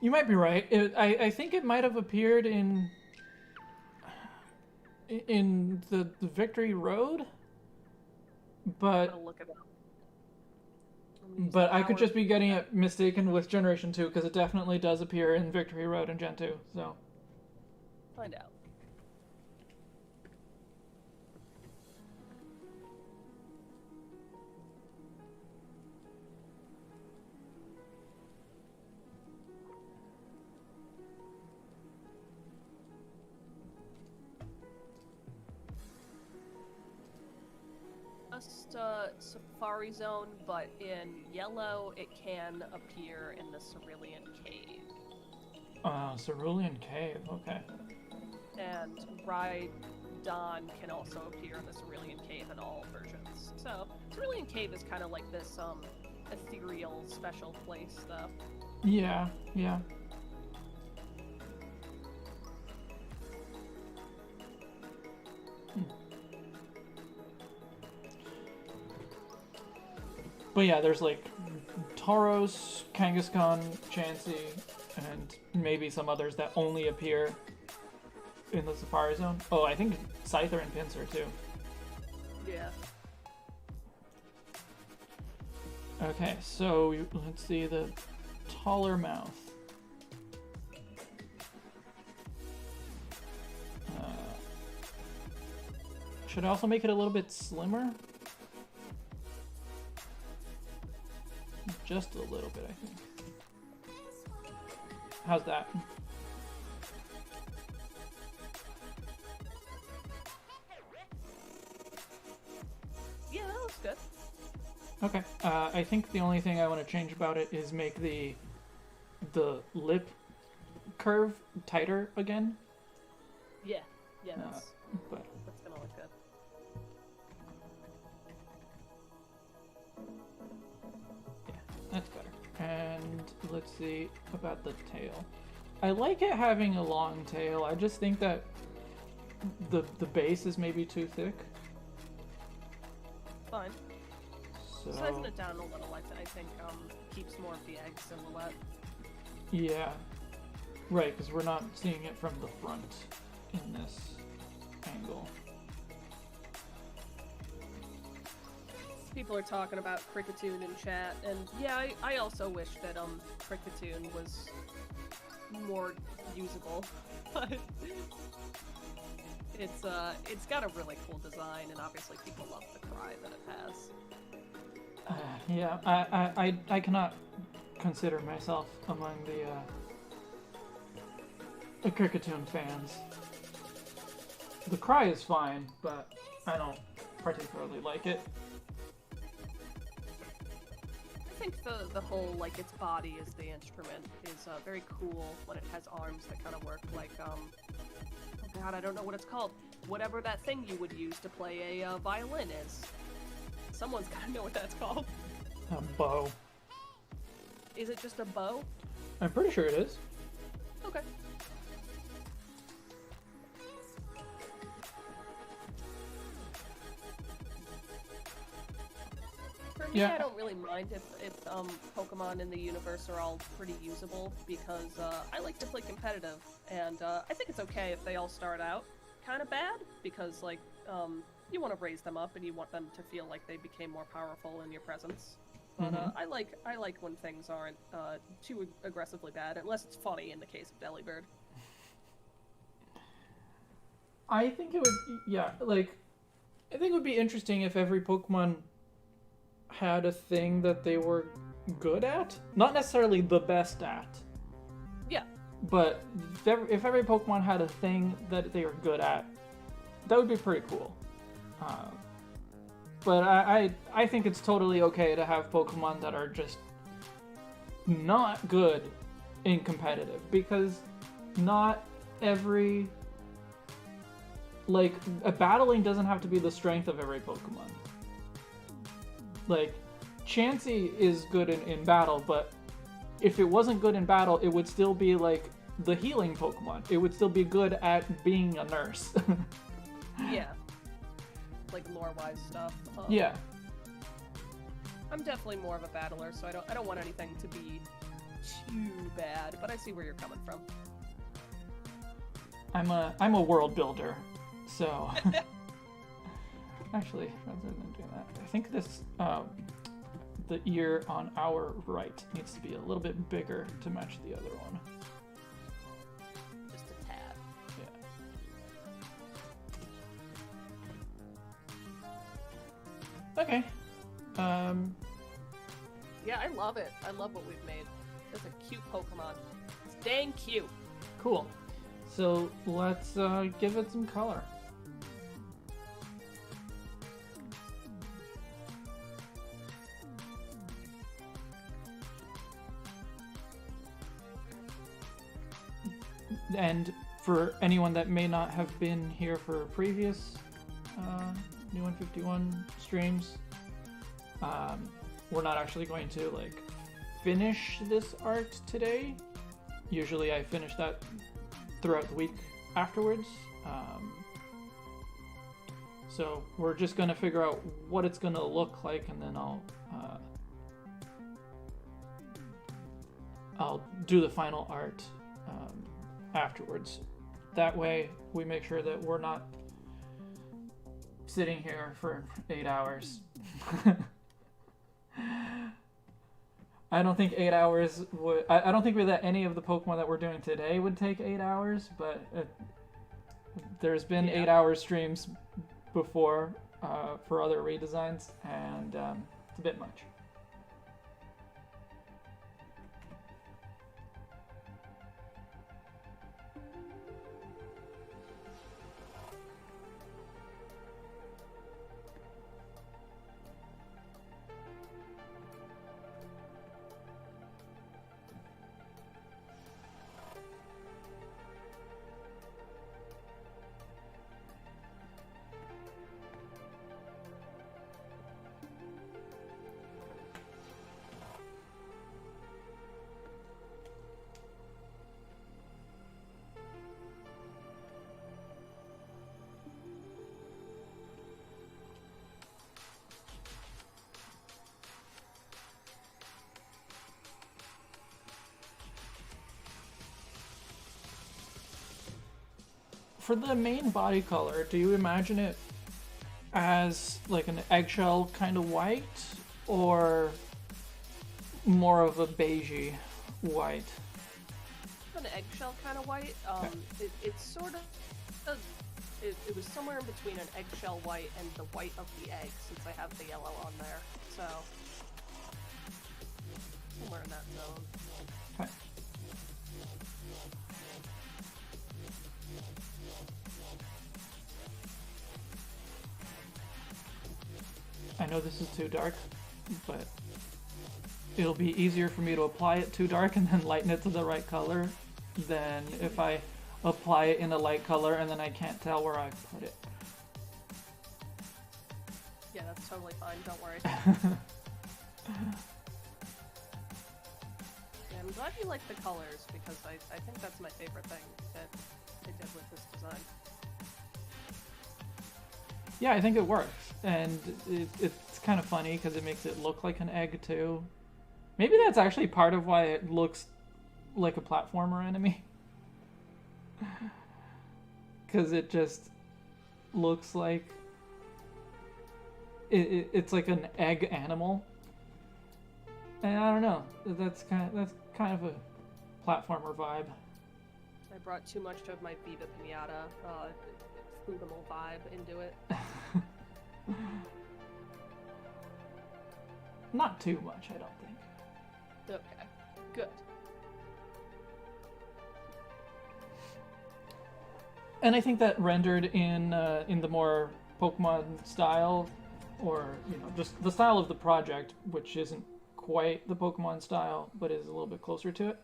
You might be right. I think it might have appeared in the Victory Road, but I'm gonna look it up. But I could just be getting it mistaken with Generation 2, because it definitely does appear in Victory Road in Gen 2, so. Find out. Safari Zone, but in yellow it can appear in the Cerulean Cave. Cerulean Cave, okay. And Rhydon can also appear in the Cerulean Cave in all versions. So, Cerulean Cave is kind of like this, ethereal special place, though. Yeah, yeah. But yeah, there's like Tauros, Kangaskhan, Chansey, and maybe some others that only appear in the Safari Zone. Oh, I think Scyther and Pinsir too. Yeah. Okay, so let's see the taller mouth. Should I also make it a little bit slimmer? Just a little bit, I think. How's that? Yeah, that looks good. Okay. I think the only thing I want to change about it is make the lip curve tighter again. Yeah. Yeah, that's but gonna look good. yeah, that's better. And let's see about the tail. I like it having a long tail. I just think that the base is maybe too thick. Fine. So Sizing it down a little, I think, keeps more of the egg silhouette. yeah, right, because we're not seeing it from the front in this angle. People are talking about Cricketoon in chat, and yeah, I also wish that Cricketoon was more usable, but it's got a really cool design, and obviously people love the cry that it has. Yeah, I cannot consider myself among the Cricketoon fans. The cry is fine, but I don't particularly like it. I think the whole, like, its body as the instrument is very cool when it has arms that kind of work like, oh god, I don't know what it's called. Whatever that thing you would use to play a violin is. Someone's gotta know what that's called. A bow. Is it just a bow? I'm pretty sure it is. Okay. For me, Yeah. I don't really mind if Pokemon in the universe are all pretty usable, because I like to play competitive, and I think it's okay if they all start out kind of bad, because, like, you want to raise them up and you want them to feel like they became more powerful in your presence. But I like when things aren't too aggressively bad, unless it's funny in the case of Delibird. I think it would, yeah, like, I think it would be interesting if every Pokemon had a thing that they were good at. Not necessarily the best at. Yeah. But if every Pokemon had a thing that they were good at, that would be pretty cool. But I think it's totally okay to have Pokemon that are just not good in competitive, because not every... Like, battling doesn't have to be the strength of every Pokemon. Like, Chansey is good in battle, but if it wasn't good in battle, it would still be, like, the healing Pokemon. It would still be good at being a nurse. Yeah. Like, lore-wise stuff. Yeah. I'm definitely more of a battler, so I don't want anything to be too bad, but I see where you're coming from. I'm a world builder, so... Actually, rather than doing that, I think this, the ear on our right needs to be a little bit bigger to match the other one. Just a tad. Yeah. Okay. Yeah, I love it. I love what we've made. It's a cute Pokemon. It's dang cute. Cool. So let's give it some color. And for anyone that may not have been here for previous New 151 streams, we're not actually going to, like, finish this art today. Usually I finish that throughout the week afterwards. So we're just going to figure out what it's going to look like, and then I'll do the final art afterwards. That way we make sure that we're not sitting here for 8 hours. I don't think 8 hours would... I don't think that any of the Pokemon that we're doing today would take 8 hours, but there's been 8 hour streams before for other redesigns, and it's a bit much. for the main body color, do you imagine it as like an eggshell kind of white, or more of a beigey white? An eggshell kind of white. It's sort of it was somewhere in between an eggshell white and the white of the egg, since I have the yellow on there. So somewhere in that zone. Okay. I know this is too dark, but it'll be easier for me to apply it too dark and then lighten it to the right color than if I apply it in a light color and then I can't tell where I put it. Yeah, that's totally fine, don't worry. Yeah, I'm glad you like the colors, because I think that's my favorite thing that they did with this design. Yeah, I think it works, and it's kind of funny because it makes it look like an egg too. Maybe that's actually part of why it looks like a platformer enemy. Because it just looks like it's like an egg animal. And I don't know, that's kind of a platformer vibe. I brought too much of my Viva Pinata Fruitimal vibe into it. Not too much, I don't think. Okay, good. And I think that rendered in the more Pokemon style, or just the style of the project, which isn't quite the Pokemon style, but is a little bit closer to it,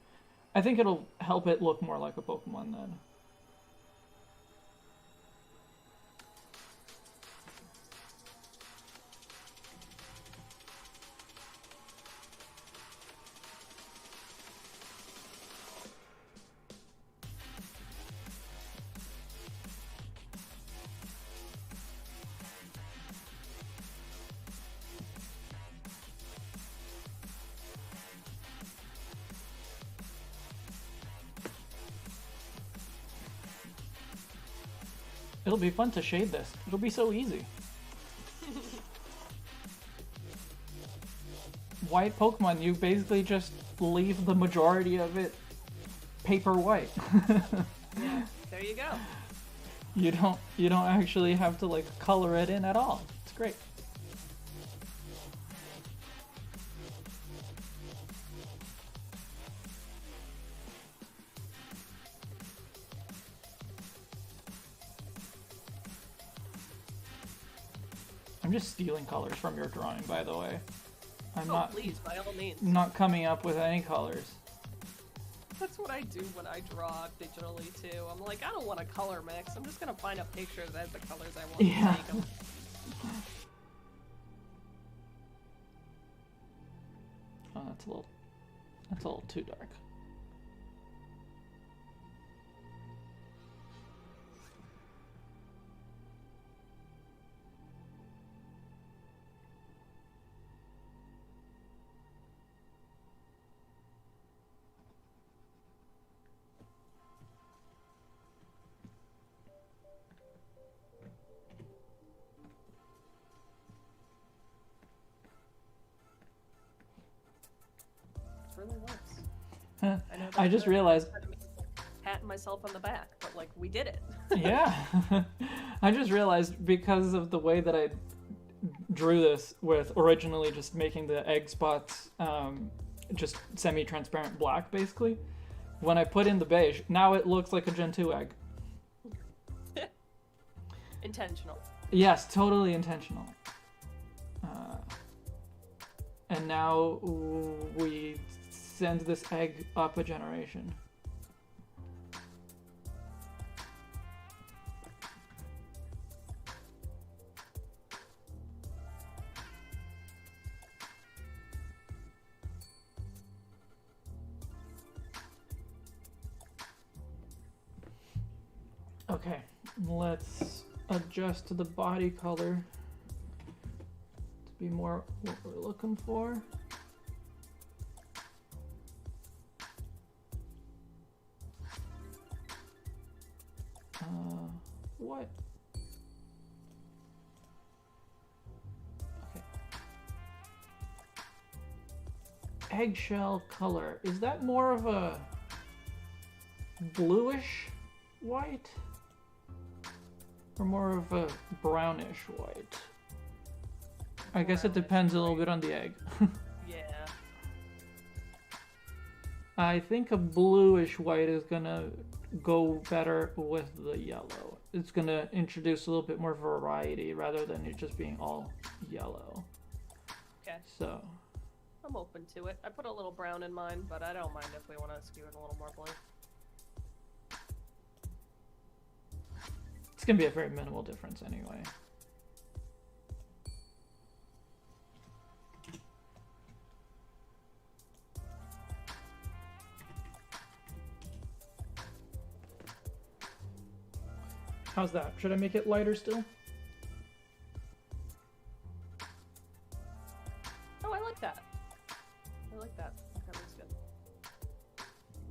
I think it'll help it look more like a Pokemon then. It'll be fun to shade this. It'll be so easy. White Pokemon, you basically just leave the majority of it paper white. Yeah, there you go. You don't actually have to like color it in at all. It's great. I'm just stealing colors from your drawing, by the way. Please, by all means. Not coming up with any colors. That's what I do when I draw digitally too. I'm like, I don't want a color mix. I'm just gonna find a picture that has the colors I want to make them. Oh, that's a little too dark. Really works. I just realized. Patting myself on the back, but like we did it. Yeah, I just realized because of the way that I drew this with originally just making the egg spots just semi-transparent black, basically. When I put in the beige, now it looks like a Gen 2 egg. Intentional. Yes, totally intentional. And now we send this egg up a generation. Okay, let's adjust to the body color to be more what we're looking for. What? Okay. Eggshell color. Is that more of a bluish white? Or more of a brownish white? I guess it depends a little bit on the egg. Yeah. I think a bluish white is gonna go better with the yellow. It's gonna introduce a little bit more variety rather than it just being all yellow. Okay. So. I'm open to it. I put a little brown in mine, but I don't mind if we want to skew it a little more blue. It's gonna be a very minimal difference anyway. How's that? Should I make it lighter still? Oh, I like that. I like that. That looks good.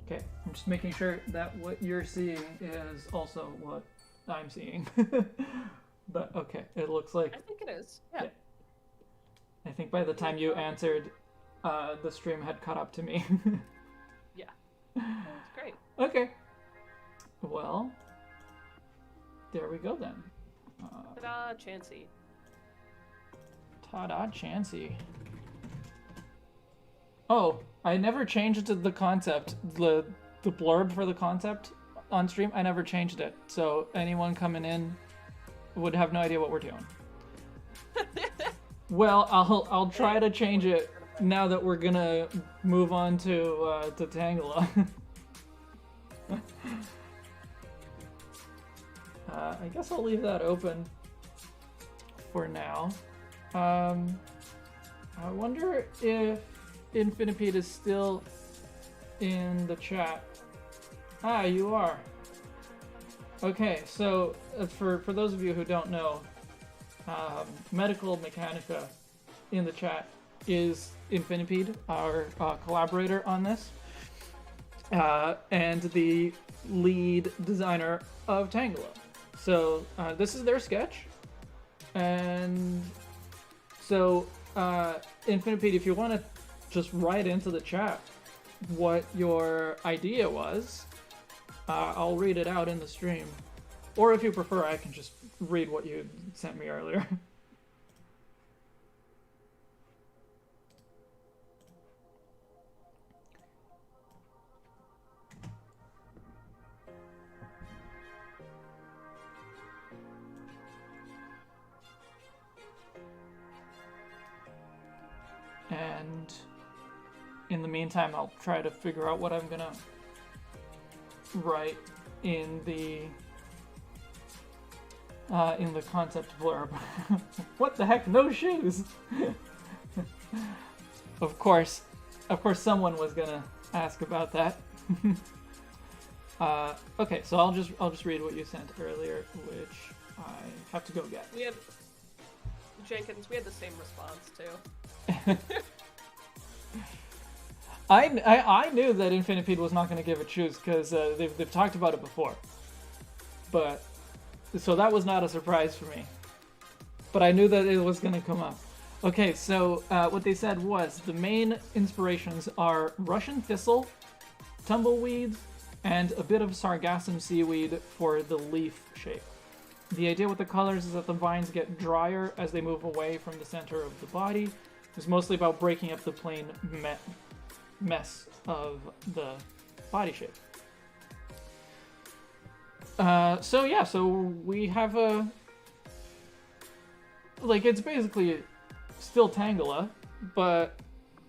Okay, I'm just making sure that what you're seeing is also what I'm seeing. But okay, it looks like... I think it is, yeah. I think by the time you answered, the stream had caught up to me. Yeah. That's great. Okay. Well... There we go then. Ta-da, Chansey. Ta-da, Chansey. Oh, I never changed the concept. The blurb for the concept on stream, I never changed it. So anyone coming in would have no idea what we're doing. Well, I'll try to change it now that we're gonna move on to Tangela. I guess I'll leave that open for now. I wonder if Infinipede is still in the chat. Ah, you are. Okay, so for those of you who don't know, Medical Mechanica in the chat is Infinipede, our collaborator on this, and the lead designer of Tangela. So this is their sketch, and so Infinipede, if you want to just write into the chat what your idea was, I'll read it out in the stream. Or if you prefer, I can just read what you sent me earlier. And in the meantime, I'll try to figure out what I'm gonna write in the concept blurb. What the heck? No shoes. Of course, someone was gonna ask about that. Okay, so I'll just read what you sent earlier, which I have to go get. We had Jenkins. We had the same response too. I knew that Infinipede was not going to give it shoes because they've talked about it before, but so that was not a surprise for me. But I knew that it was going to come up. Okay, so what they said was the main inspirations are Russian thistle, tumbleweeds, and a bit of sargassum seaweed for the leaf shape. The idea with the colors is that the vines get drier as they move away from the center of the body. It's mostly about breaking up the plain mess of the body shape. So yeah, so we have a... Like, it's basically still Tangela, but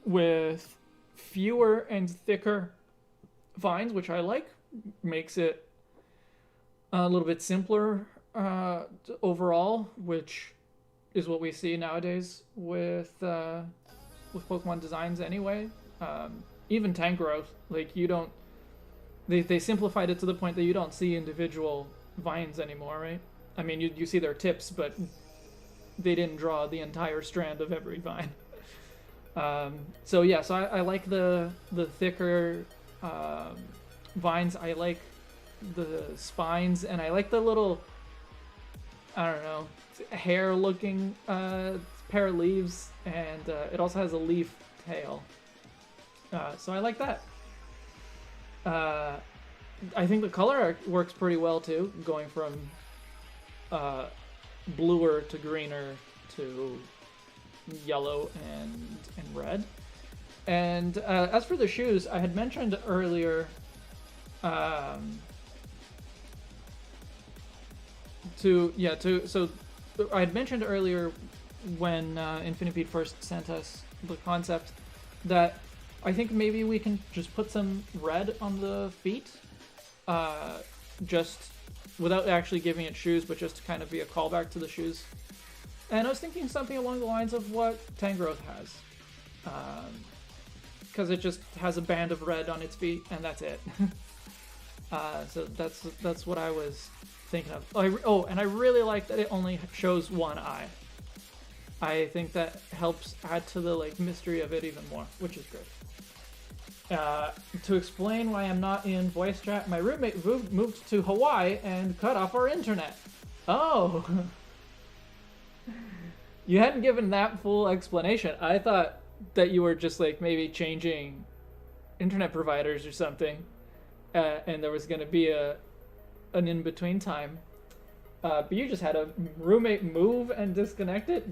with fewer and thicker vines, which I like. Makes it a little bit simpler overall, which is what we see nowadays with Pokemon designs anyway. Even Tangrowth, like, you don't... They simplified it to the point that you don't see individual vines anymore, right? I mean, you see their tips, but they didn't draw the entire strand of every vine. So yeah, so I like the thicker vines. I like the spines, and I like the little I don't know, hair-looking pair of leaves, and it also has a leaf tail. So I like that. I think the color works pretty well too, going from bluer to greener to yellow and red. And as for the shoes, I had mentioned earlier so I had mentioned earlier when Infinipede first sent us the concept that I think maybe we can just put some red on the feet, just without actually giving it shoes, but just to kind of be a callback to the shoes. And I was thinking something along the lines of what Tangrowth has, because it just has a band of red on its feet, and that's it. So that's what I was thinking of. And I really like that it only shows one eye. I think that helps add to the mystery of it even more, which is great. To explain why I'm not in voice chat, my roommate moved to Hawaii and cut off our internet. Oh! You hadn't given that full explanation. I thought that you were just maybe changing internet providers or something, and there was going to be an in-between time. But you just had a roommate move and disconnect it?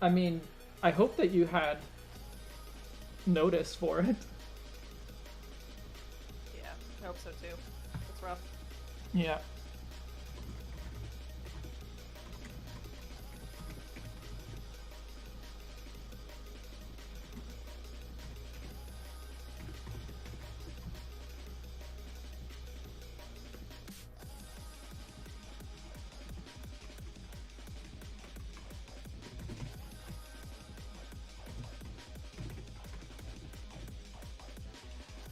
I mean, I hope that you had notice for it. Yeah, I hope so too. It's rough. Yeah.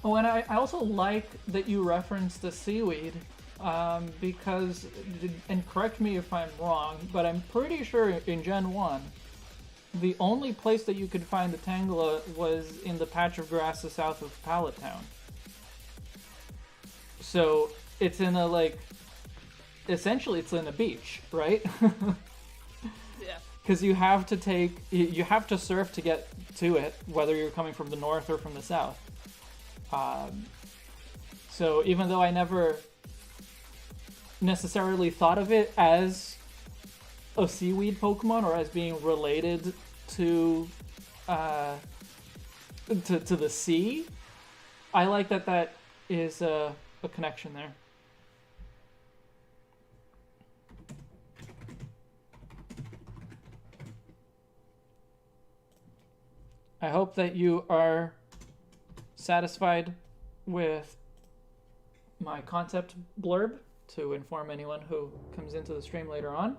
Oh, and I also like that you referenced the seaweed, because, and correct me if I'm wrong, but I'm pretty sure in Gen 1, the only place that you could find the Tangela was in the patch of grass south of Pallet Town. So, it's in essentially it's in a beach, right? Yeah. Because you have to surf to get to it, whether you're coming from the north or from the south. So even though I never necessarily thought of it as a seaweed Pokemon or as being related to the sea, I like that is a connection there. I hope that you are satisfied with my concept blurb to inform anyone who comes into the stream later on.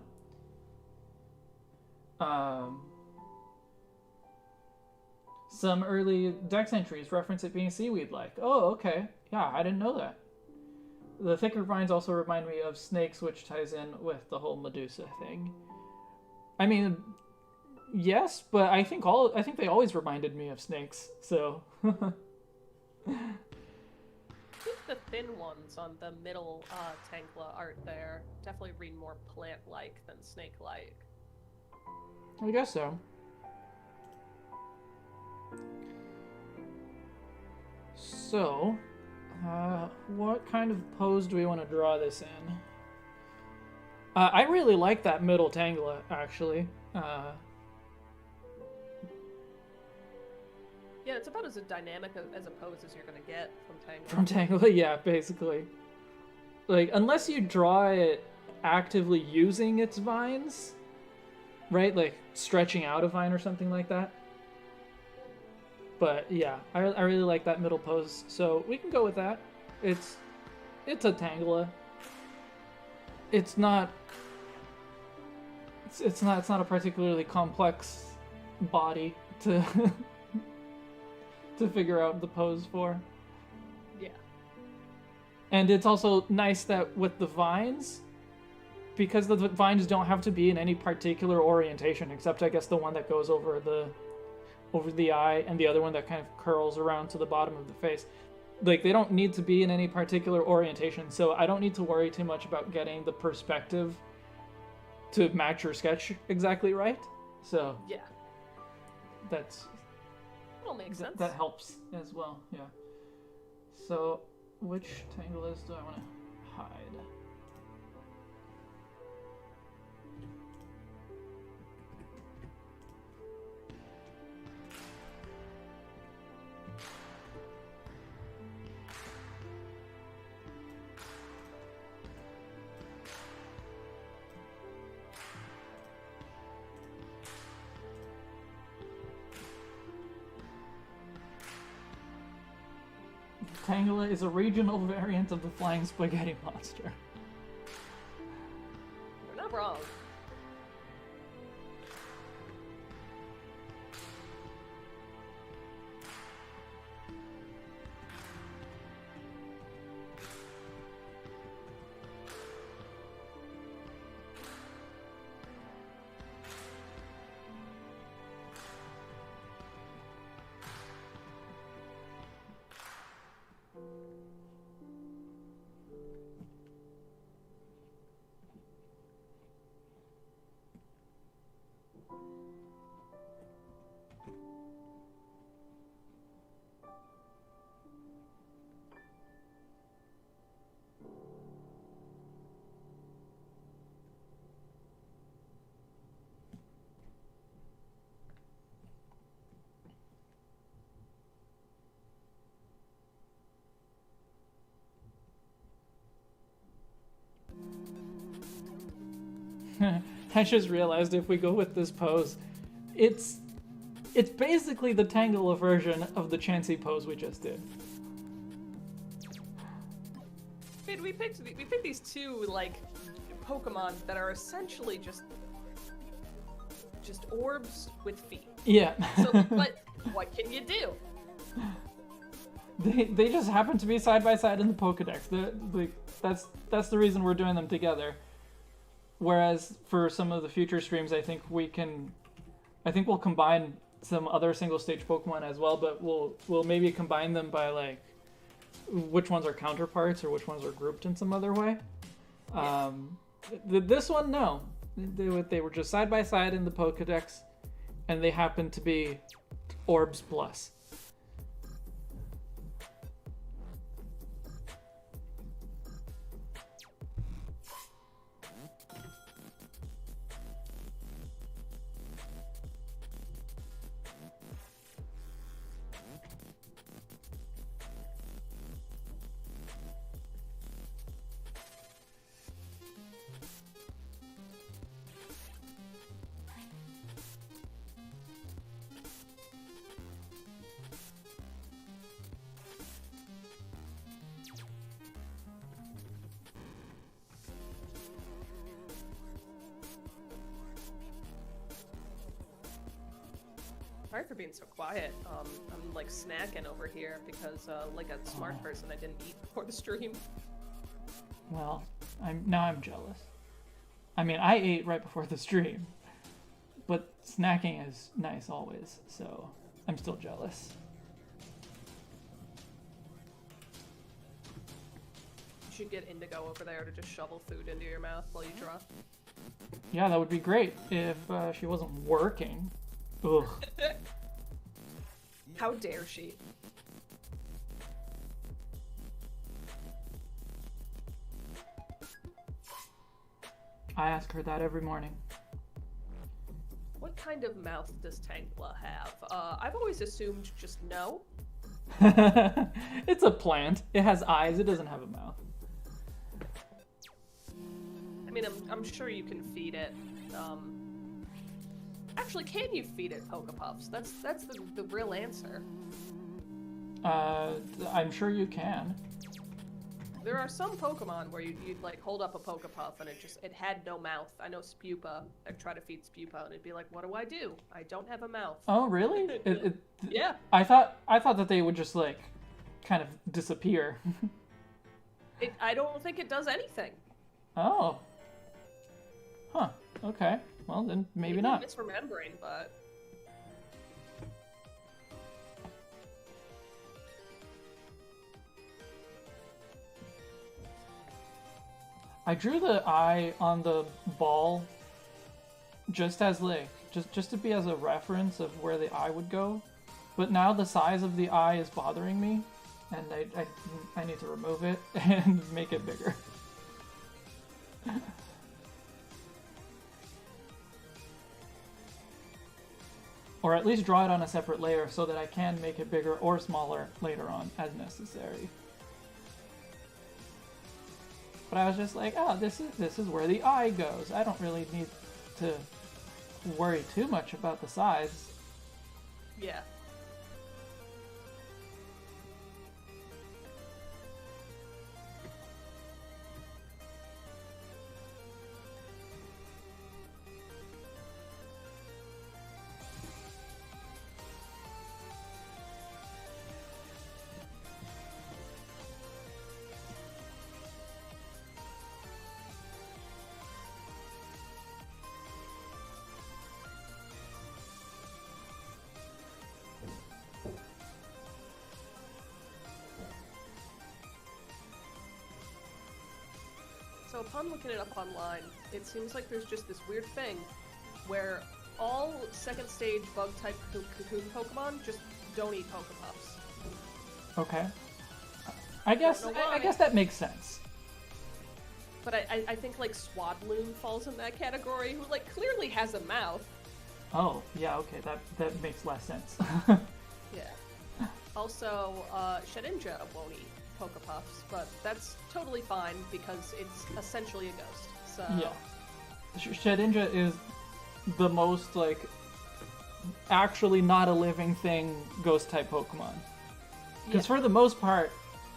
Some early Dex entries reference it being seaweed-like. Oh, okay. Yeah, I didn't know that. The thicker vines also remind me of snakes, which ties in with the whole Medusa thing. I mean, yes, but I think they always reminded me of snakes, so... I think the thin ones on the middle Tangela art there definitely read more plant-like than snake-like. I guess so. So, what kind of pose do we want to draw this in? I really like that middle Tangela, actually. Yeah, it's about as dynamic as a pose as you're gonna get from Tangela. From Tangela, yeah, basically. Unless you draw it actively using its vines, right? Stretching out a vine or something like that. But yeah, I really like that middle pose, so we can go with that. It's a Tangela. It's not a particularly complex body to to figure out the pose for. Yeah. And it's also nice that with the vines, because the vines don't have to be in any particular orientation, except I guess the one that goes over the eye and the other one that kind of curls around to the bottom of the face. like they don't need to be in any particular orientation, so I don't need to worry too much about getting the perspective to match your sketch exactly right. So yeah, that's that'll make sense. That helps as well. Yeah. So which Tangelas do I want to hide? Tangela is a regional variant of the flying spaghetti monster. You're not wrong. I just realized if we go with this pose, it's basically the Tangela version of the Chansey pose we just did. Wait, we picked these two like Pokemon that are essentially just orbs with feet. Yeah. So what can you do? They just happen to be side by side in the Pokedex. That's the reason we're doing them together. Whereas for some of the future streams, I think we'll combine some other single stage Pokemon as well, but we'll maybe combine them by like which ones are counterparts or which ones are grouped in some other way. Yeah. This one, no, they were just side by side in the Pokedex, and they happen to be orbs plus. Sorry for being so quiet. I'm like snacking over here because like a smart person, I didn't eat before the stream. Well, I'm jealous. I mean, I ate right before the stream, but snacking is nice always, so I'm still jealous. You should get Indigo over there to just shovel food into your mouth while you draw. Yeah, that would be great if she wasn't working. Ugh. How dare she? I ask her that every morning. What kind of mouth does Tangela have? I've always assumed just no. It's a plant. It has eyes. It doesn't have a mouth. I mean, I'm sure you can feed it. Actually, can you feed it Pokepuffs? That's the real answer. I'm sure you can. There are some Pokemon where you'd like hold up a Pokepuff and it had no mouth. I know Spupa. I'd try to feed Spupa and it'd be like, what do I do? I don't have a mouth. Oh, really? Yeah. I thought that they would just like kind of disappear. I don't think it does anything. Oh. Huh. Okay. Well, then maybe not. I'm misremembering, but... I drew the eye on the ball just as like just to be as a reference of where the eye would go, but now the size of the eye is bothering me, and I need to remove it and make it bigger. Or at least draw it on a separate layer so that I can make it bigger or smaller later on as necessary. But I was just like, oh, this is where the eye goes. I don't really need to worry too much about the size. Yeah. So upon looking it up online, it seems like there's just this weird thing where all second stage bug-type cocoon Pokemon just don't eat Pokepuffs. Okay. I guess that makes sense. But I think like Swadloon falls in that category, who like clearly has a mouth. Oh, yeah, okay, that makes less sense. Yeah. Also, Shedinja won't eat Pokepuffs, but that's totally fine because it's essentially a ghost. So yeah, Shedinja is the most like actually not a living thing ghost type Pokemon. Because for the most part,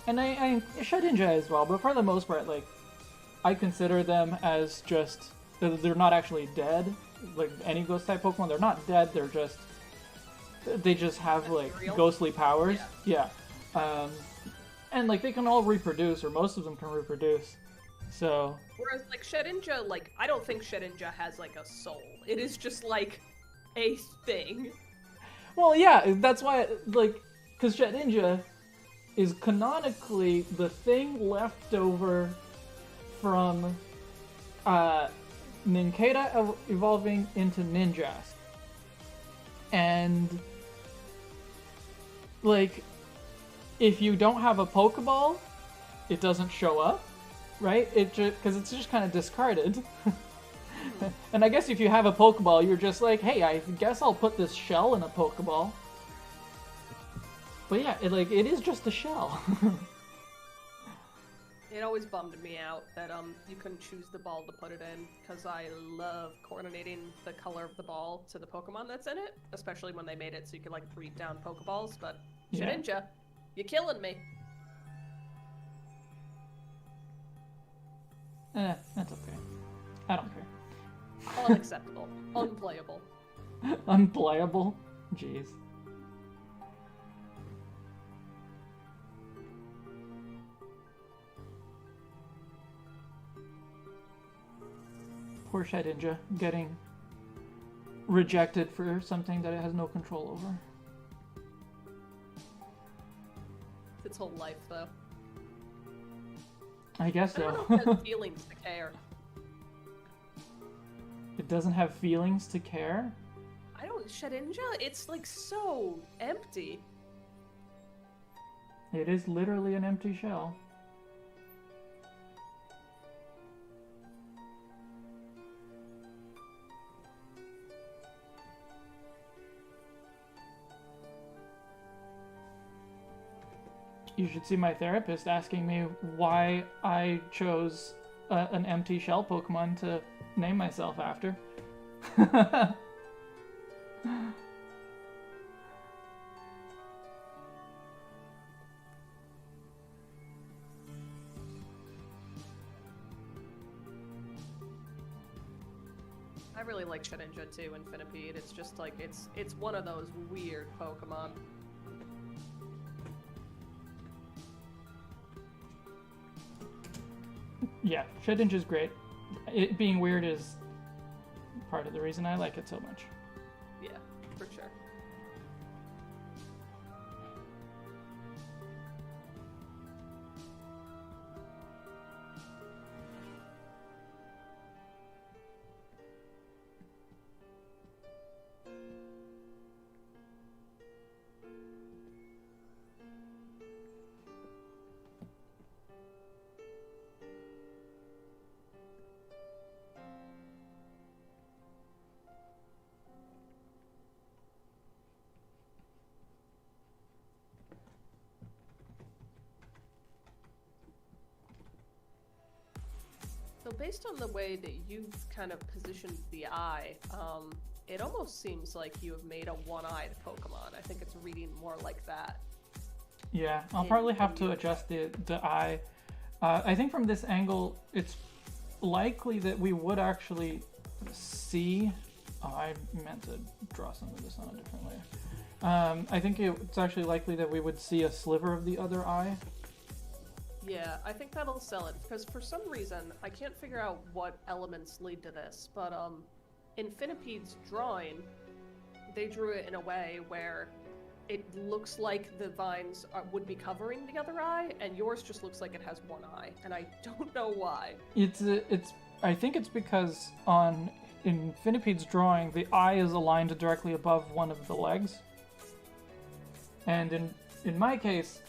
and I Shedinja as well, but for the most part, like I consider them as just they're not actually dead. Like any ghost type Pokemon, they're not dead. They just have like ghostly powers. Yeah. And, like, they can all reproduce, or most of them can reproduce, so... Whereas, like, Shedinja, like, I don't think Shedinja has, like, a soul. It is just, like, a thing. Well, yeah, that's why, like, because Shedinja is canonically the thing left over from, Nincada evolving into Ninjask. And, like... If you don't have a Pokeball, it doesn't show up, right? Because it's just kind of discarded. And I guess if you have a Pokeball, you're just like, hey, I guess I'll put this shell in a Pokeball. But yeah, it is just a shell. It always bummed me out that you couldn't choose the ball to put it in, because I love coordinating the color of the ball to the Pokemon that's in it, especially when they made it so you could like breed down Pokeballs. But Shedinja. Yeah. You're killing me. That's okay. I don't care. Unacceptable. Unplayable. Unplayable? Jeez. Poor Shedinja getting rejected for something that it has no control over. Its whole life, though. I guess so. I don't know if it has feelings to care. It doesn't have feelings to care? I don't... Shedinja? It's, like, so empty. It is literally an empty shell. You should see my therapist asking me why I chose an empty shell Pokemon to name myself after. I really like Shedinja too, Infinipede. It's just like, it's one of those weird Pokemon. Yeah, Shedinja's great. It being weird is part of the reason I like it so much. Yeah, for sure. based on the way that you've kind of positioned the eye, it almost seems like you have made a one-eyed Pokemon. I think it's reading more like that. Yeah, I'll probably have to adjust the eye. I think from this angle, it's likely that we would actually see... Oh, I meant to draw some of this on a different layer. I think it's actually likely that we would see a sliver of the other eye. Yeah, I think that'll sell it, because for some reason, I can't figure out what elements lead to this, but in Finipede's drawing, they drew it in a way where it looks like the vines would be covering the other eye, and yours just looks like it has one eye, and I don't know why. I think it's because in Finipede's drawing, the eye is aligned directly above one of the legs. And in my case,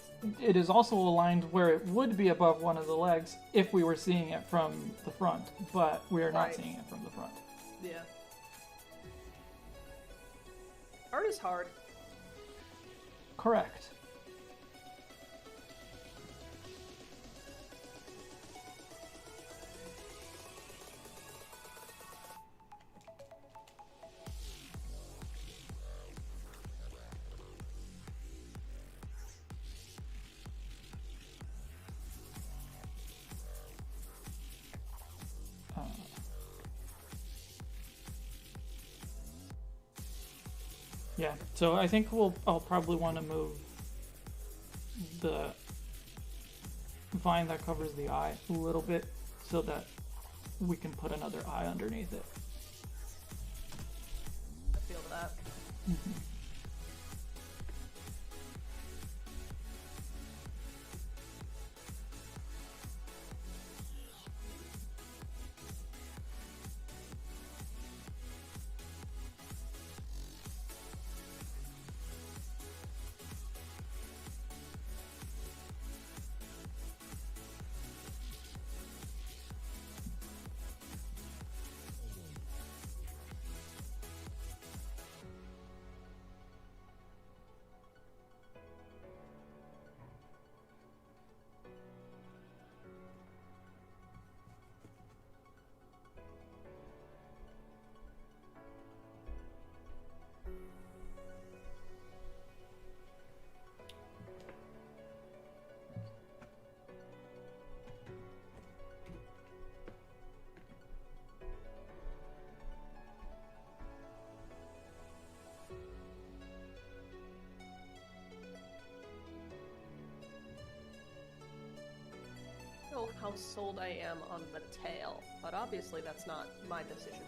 it is also aligned where it would be above one of the legs if we were seeing it from the front, but we are not seeing it from the front. Yeah. Art is hard. Correct. Yeah, so I think I'll probably want to move the vine that covers the eye a little bit so that we can put another eye underneath it. I feel that. Mm-hmm. How sold I am on the tail, but obviously that's not my decision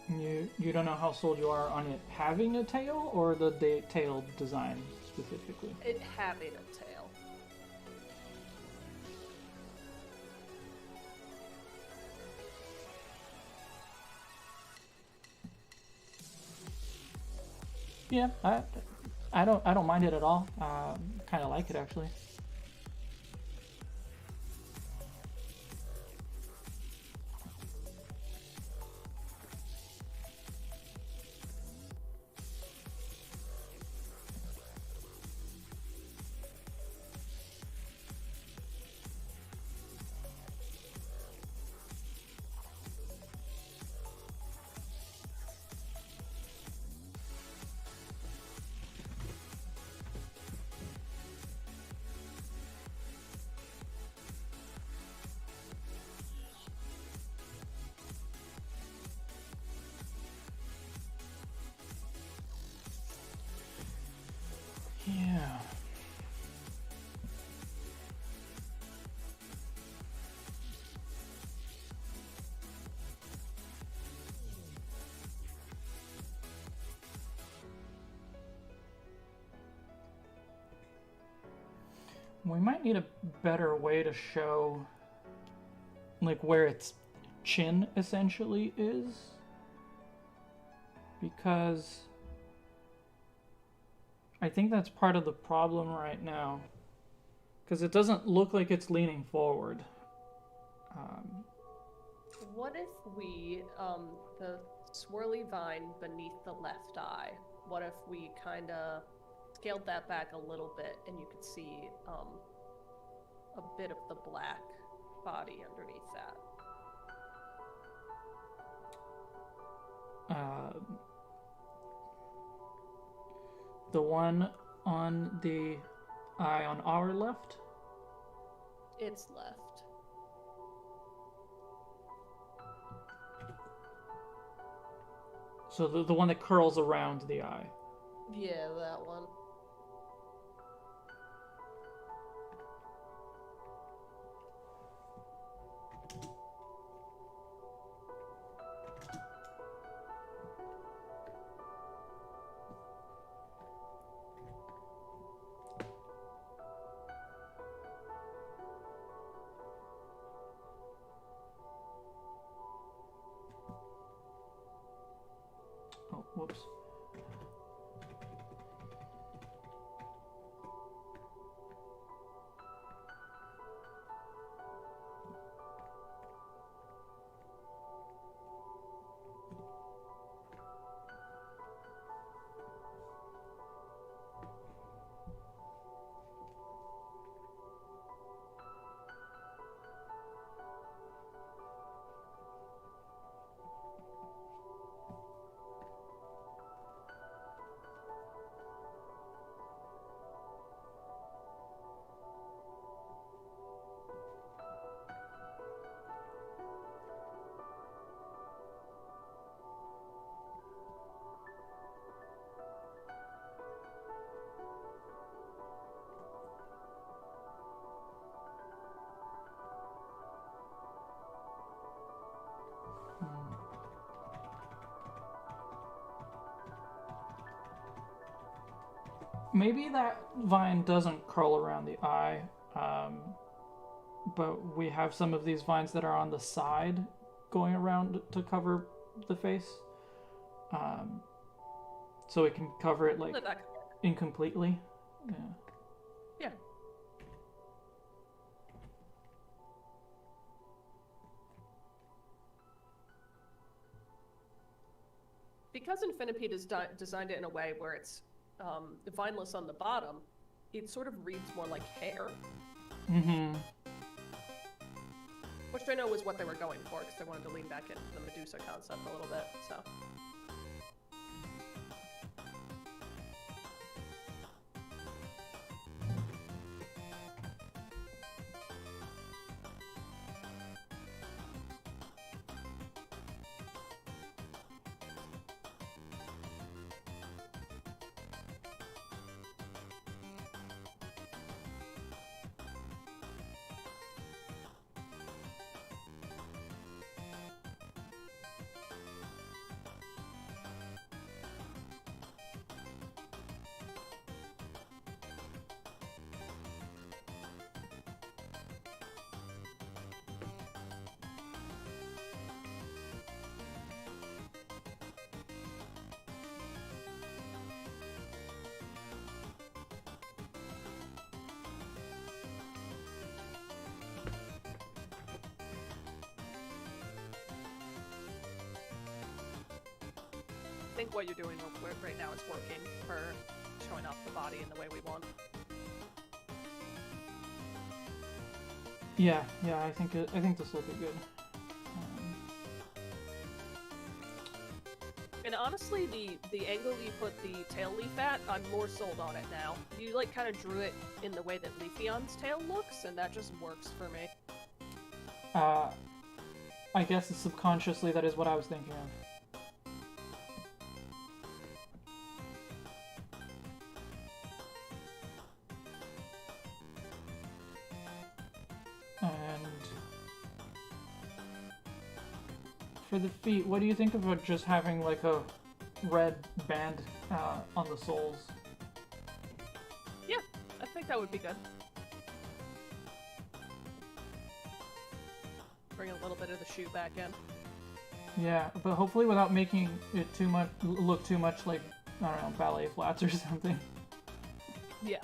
to make. You don't know how sold you are on it having a tail, or the tail design specifically? It having a tail. Yeah, I don't mind it at all. Kind of like it actually. Yeah. We might need a better way to show like where its chin essentially is, because I think that's part of the problem right now, because it doesn't look like it's leaning forward. What if we, the swirly vine beneath the left eye, what if we kind of scaled that back a little bit and you could see a bit of the black body underneath that? The one on the eye on our left? It's left. So the one that curls around the eye. Yeah, that one. Oh, whoops. Maybe that vine doesn't curl around the eye, but we have some of these vines that are on the side going around to cover the face. So it can cover it like incompletely. Yeah. Yeah. Because Infinipede has designed it in a way where it's vineless on the bottom, it sort of reads more like hair. Mm-hmm. Which I know was what they were going for, because they wanted to lean back into the Medusa concept a little bit, so. I think what you're doing right now is working for showing off the body in the way we want. Yeah, I think this will be good. And honestly, the angle you put the tail leaf at, I'm more sold on it now. You like kind of drew it in the way that Leafeon's tail looks, and that just works for me. I guess subconsciously that is what I was thinking of. For the feet, what do you think about just having like a red band on the soles? Yeah, I think that would be good. Bring a little bit of the shoe back in. Yeah, but hopefully without making it look too much like, I don't know, ballet flats or something. Yeah.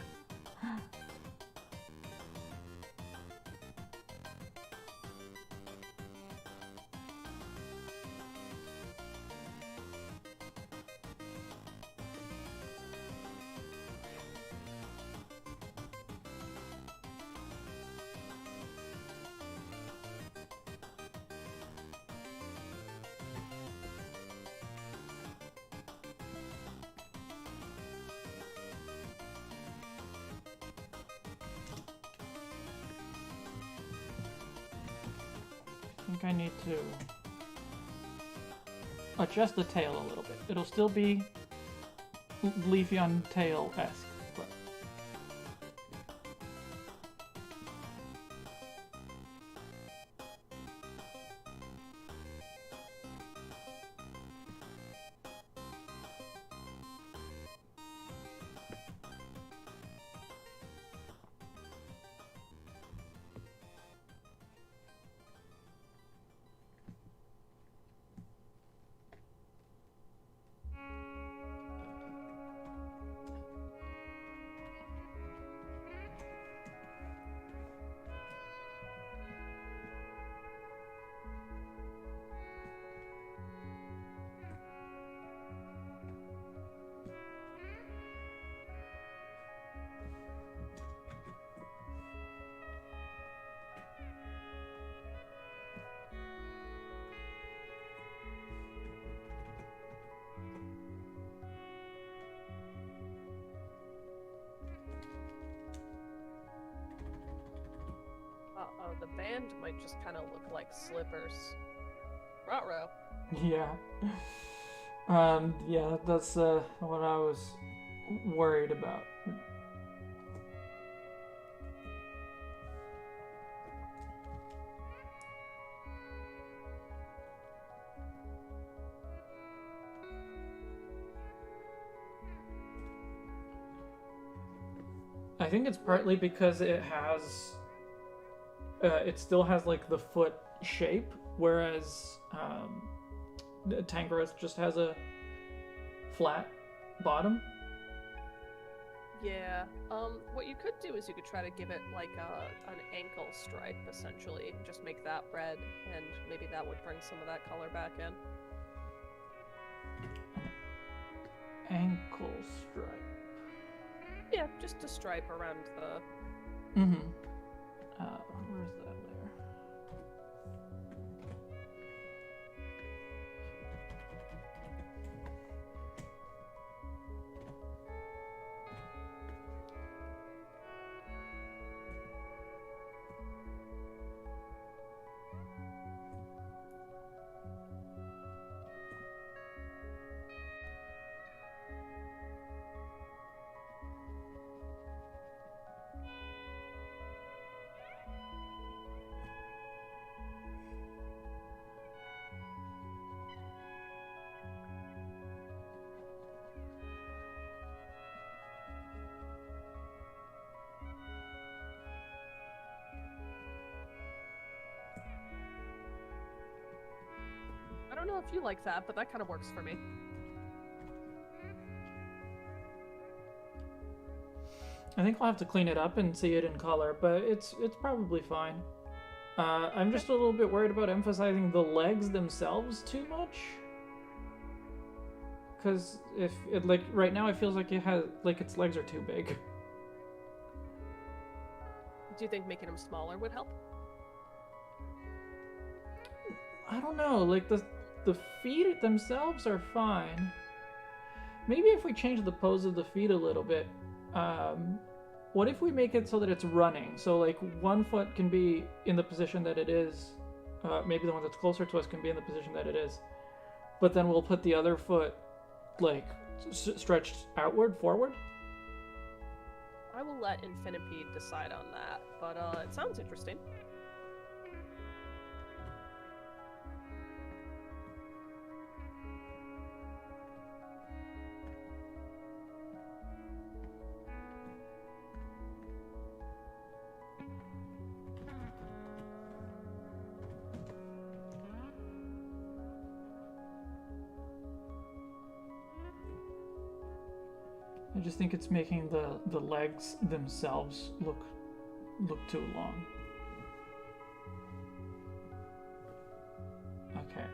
think I need to adjust the tail a little bit. It'll still be leafy on tail-esque, but... Uh-oh, the band might just kind of look like slippers. Ruh-roh. Yeah. Yeah, that's what I was worried about. I think it's partly because it has... it still has, like, the foot shape, whereas Tangela just has a flat bottom. Yeah. What you could do is you could try to give it, like, an ankle stripe, essentially. Just make that red, and maybe that would bring some of that color back in. Ankle stripe. Yeah, just a stripe around the... Mm-hmm. Where's that there? I don't know if you like that, but that kind of works for me. I think I'll have to clean it up and see it in color, but it's probably fine. I'm just a little bit worried about emphasizing the legs themselves too much. Because if it, like, right now it feels like it has, like, its legs are too big. Do you think making them smaller would help? I don't know, like, the feet themselves are fine. Maybe if we change the pose of the feet a little bit. What if we make it so that it's running? So, like, one foot can be in the position that it is. Maybe the one that's closer to us can be in the position that it is. But then we'll put the other foot, like, stretched outward, forward. I will let Infinipede decide on that, but it sounds interesting. I just think it's making the legs themselves look too long. Okay,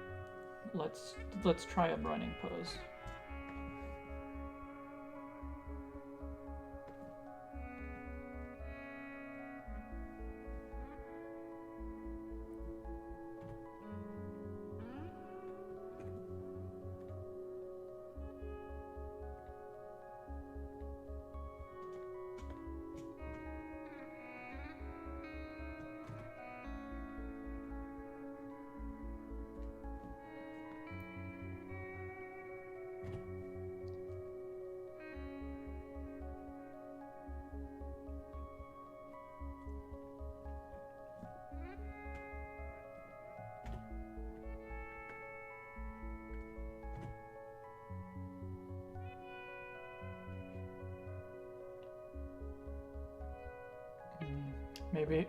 let's try a running pose.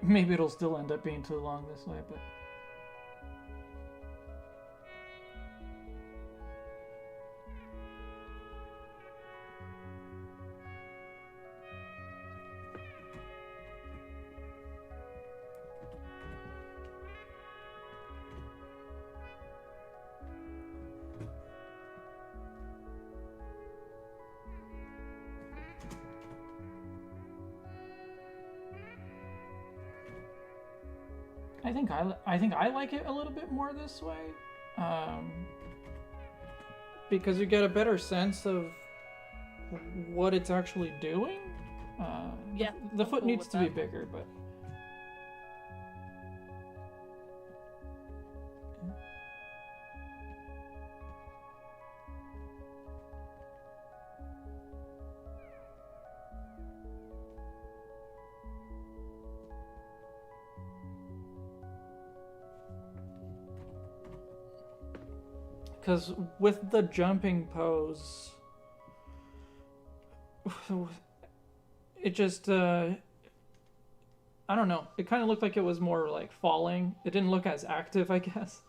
Maybe it'll still end up being too long this way, but. I think I like it a little bit more this way, because you get a better sense of what it's actually doing. Yeah, the foot needs to be bigger, but. Because with the jumping pose, it just, I don't know. It kind of looked like it was more like falling. It didn't look as active, I guess.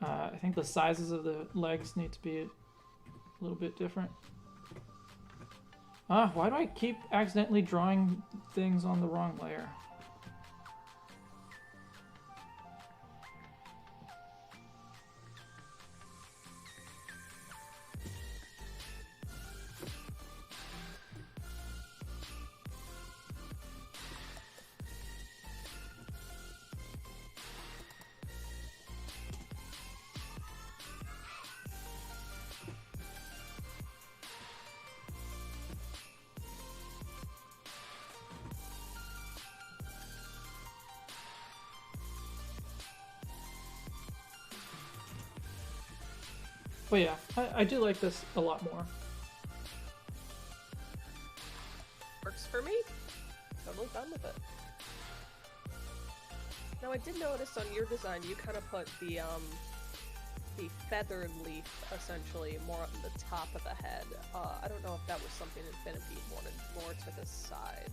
I think the sizes of the legs need to be a little bit different. Why do I keep accidentally drawing things on the wrong layer? But yeah, I do like this a lot more. Works for me. Totally done with it. Now I did notice on your design you kind of put the feathered leaf essentially more on the top of the head. I don't know if that was something Infinity wanted more to the side.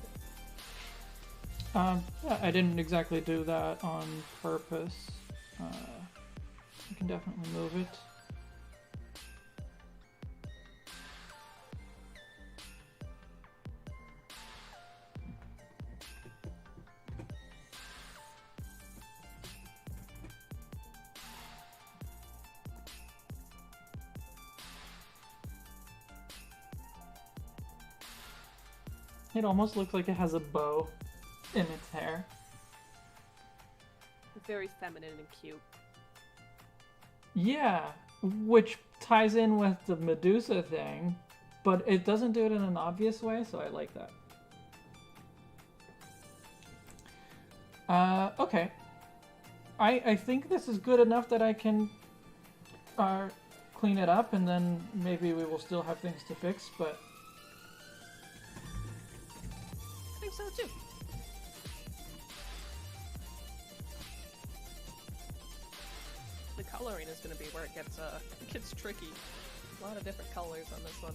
Yeah, I didn't exactly do that on purpose. I can definitely move it. It almost looks like it has a bow in its hair. Very feminine and cute. Yeah, which ties in with the Medusa thing, but it doesn't do it in an obvious way, so I like that. Okay. I think this is good enough that I can clean it up, and then maybe we will still have things to fix, but... I think so too. The coloring is going to be where it gets tricky. A lot of different colors on this one.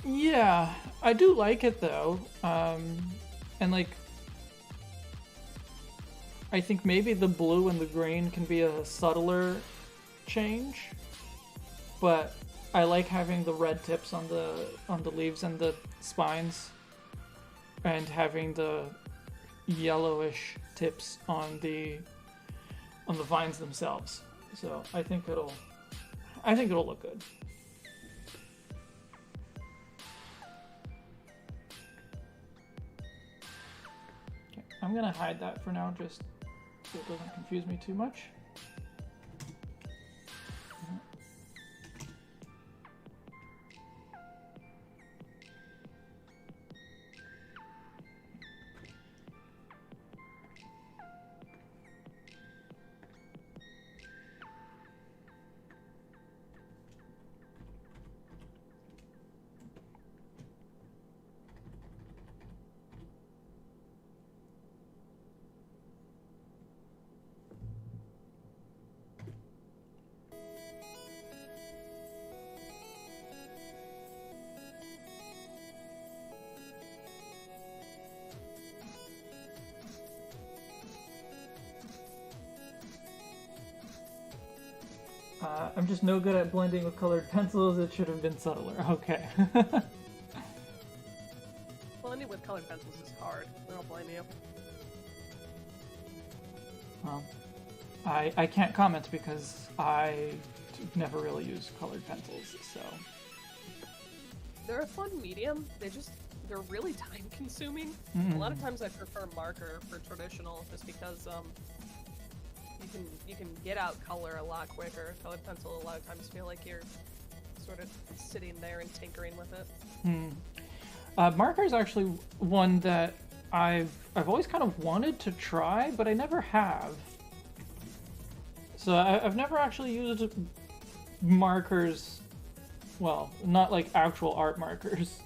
Yeah, I do like it though. And like, I think maybe the blue and the green can be a subtler change, but I like having the red tips on the leaves and the spines, and having the yellowish tips on the vines themselves. So I think it'll look good. Okay, I'm gonna hide that for now, just so it doesn't confuse me too much. I'm just no good at blending with colored pencils. It should have been subtler. Okay. Blending with colored pencils is hard. I don't blame you. Well, I can't comment because I never really use colored pencils, so... They're a fun medium. They're really time consuming. A lot of times I prefer marker for traditional just because you can get out color a lot quicker. Colored pencil a lot of times feel like you're sort of sitting there and tinkering with it. Marker is actually one that I've always kind of wanted to try, but I never have. So I've never actually used markers, well, not like actual art markers.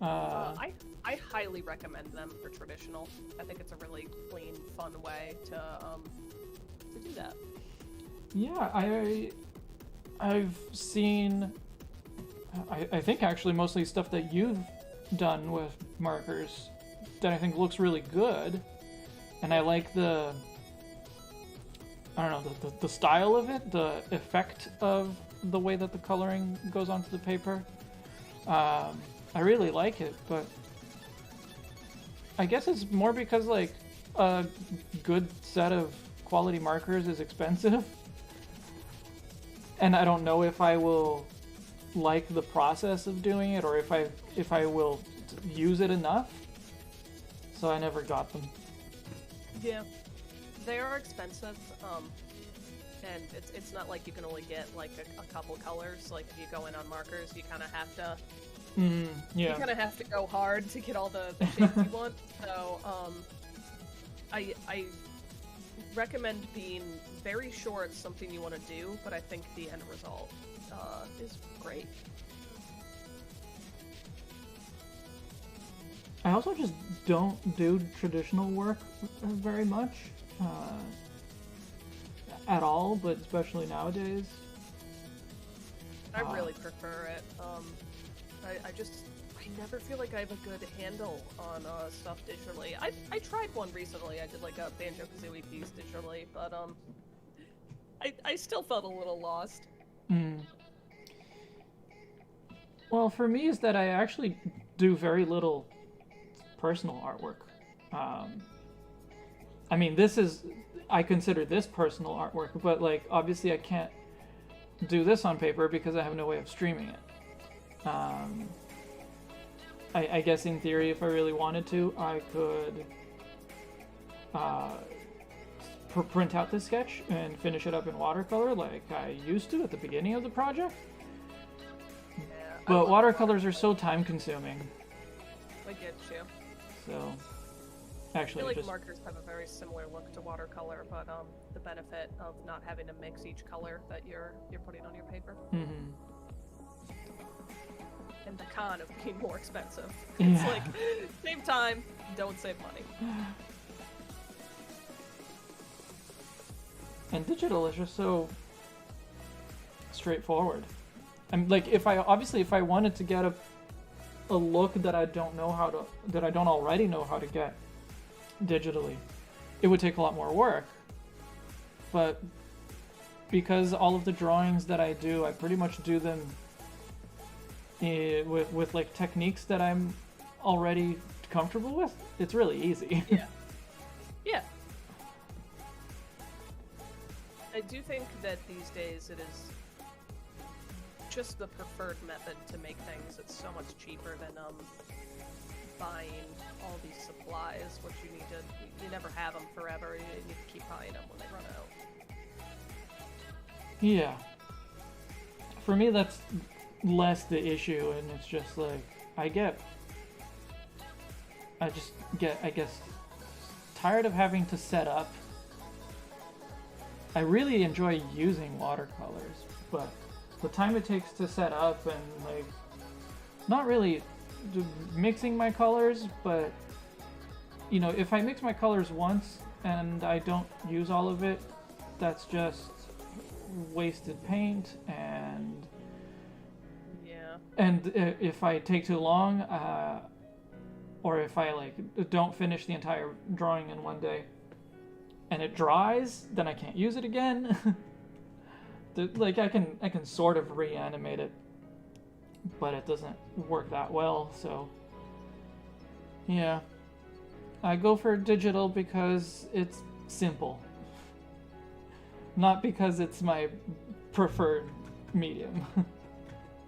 I highly recommend them for traditional. I think it's a really clean, fun way to do that. Yeah, I've seen, I think actually mostly stuff that you've done with markers that I think looks really good, and I like the style of it, the effect of the way that the coloring goes onto the paper. I really like it, but I guess it's more because like a good set of quality markers is expensive, and I don't know if I will like the process of doing it or if I will use it enough. So I never got them. Yeah, they are expensive, and it's not like you can only get like a couple colors. Like if you go in on markers, you kind of have to. Yeah. You kind of have to go hard to get all the shapes you want. So, I recommend being very sure it's something you want to do, but I think the end result is great. I also just don't do traditional work very much at all, but especially nowadays. I really prefer it. I never feel like I have a good handle on stuff digitally. I tried one recently. I did like a Banjo-Kazooie piece digitally, but I still felt a little lost. Well, for me is that I actually do very little personal artwork. I mean, I consider this personal artwork, but like obviously I can't do this on paper because I have no way of streaming it. I guess in theory, if I really wanted to, I could print out this sketch and finish it up in watercolor like I used to at the beginning of the project. Yeah, but watercolors are so time consuming. I get you. So, actually, I feel like markers have a very similar look to watercolor, but the benefit of not having to mix each color that you're putting on your paper. And the con of being more expensive. It's like, save time, don't save money. And digital is just so straightforward. I'm like, if I wanted to get a look that I don't already know how to get digitally, it would take a lot more work. But because all of the drawings that I do, I pretty much do them with like techniques that I'm already comfortable with, it's really easy. Yeah. I do think that these days it is just the preferred method to make things. It's so much cheaper than buying all these supplies, which you never have them forever. You need to keep buying them when they run out. Yeah. For me, that's less the issue, and it's just like I just get I guess tired of having to set up. I really enjoy using watercolors, but the time it takes to set up and like not really mixing my colors, but you know, if I mix my colors once and I don't use all of it, that's just wasted paint. And if I take too long, or if I like don't finish the entire drawing in one day, and it dries, then I can't use it again. Like I can sort of reanimate it, but it doesn't work that well. So yeah, I go for digital because it's simple, not because it's my preferred medium.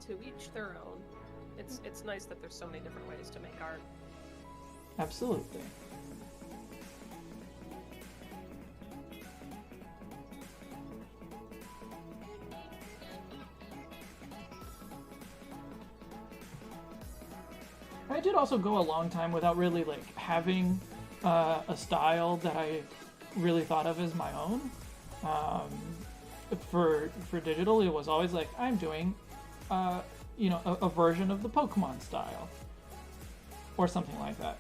To each their own. It's nice that there's so many different ways to make art. Absolutely. I did also go a long time without really like having a style that I really thought of as my own. For digital, it was always like I'm doing, a version of the Pokémon style, or something like that.